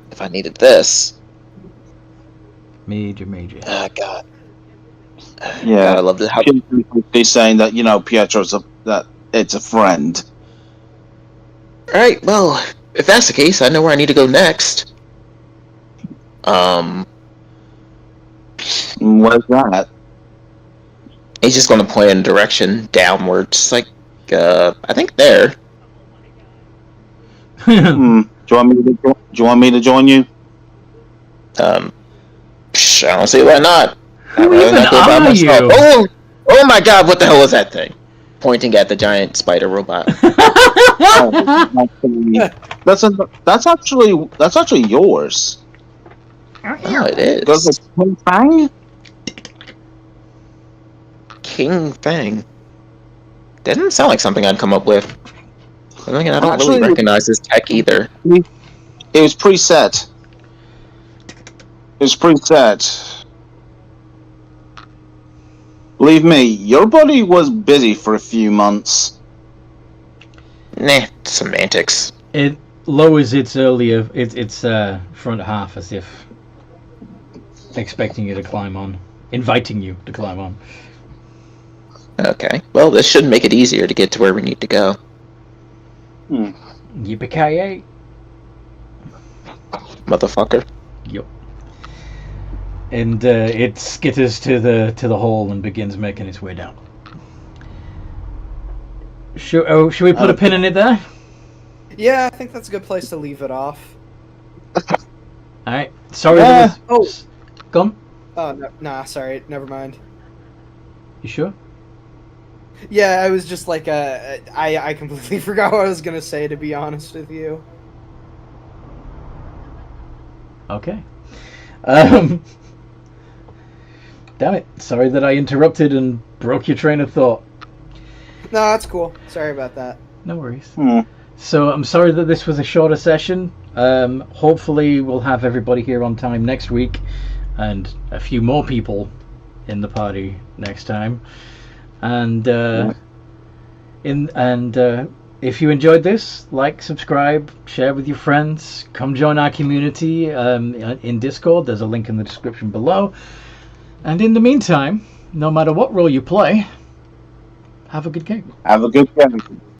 If I needed this. Major. God. Yeah, God, I love this. He's saying that, Pietro's it's a friend. Alright, well, if that's the case, I know where I need to go next. Where's that? He's just gonna point in a direction downwards, like, I think there. Do you want me to join you? I don't see why not. Who even are you? Oh my god, what the hell was that thing? Pointing at the giant spider robot. That's actually yours. Oh, it is. Does it King Fang? King Fang. Doesn't sound like something I'd come up with. I don't Actually, really recognize this tech either. It was preset. Believe me, your buddy was busy for a few months. Nah, semantics. It lowers its front half as if expecting you to climb on, inviting you to climb on. Okay, well, this should make it easier to get to where we need to go. Yippee-ki-yay. Motherfucker. Yep. And it skitters to the hole and begins making its way down. Should we put a pin in it there? Yeah, I think that's a good place to leave it off. Alright. Sorry that was... Gone? Oh, no, nah, sorry, never mind. You sure? Yeah, I was just like, I completely forgot what I was gonna say, to be honest with you. Okay. Damn it. Sorry that I interrupted and broke your train of thought. No, that's cool. Sorry about that. No worries. So I'm sorry that this was a shorter session. Hopefully we'll have everybody here on time next week and a few more people in the party next time. And if you enjoyed this, like, subscribe, share with your friends, come join our community in Discord. There's a link in the description below. And in the meantime, no matter what role you play, have a good game. Have a good game.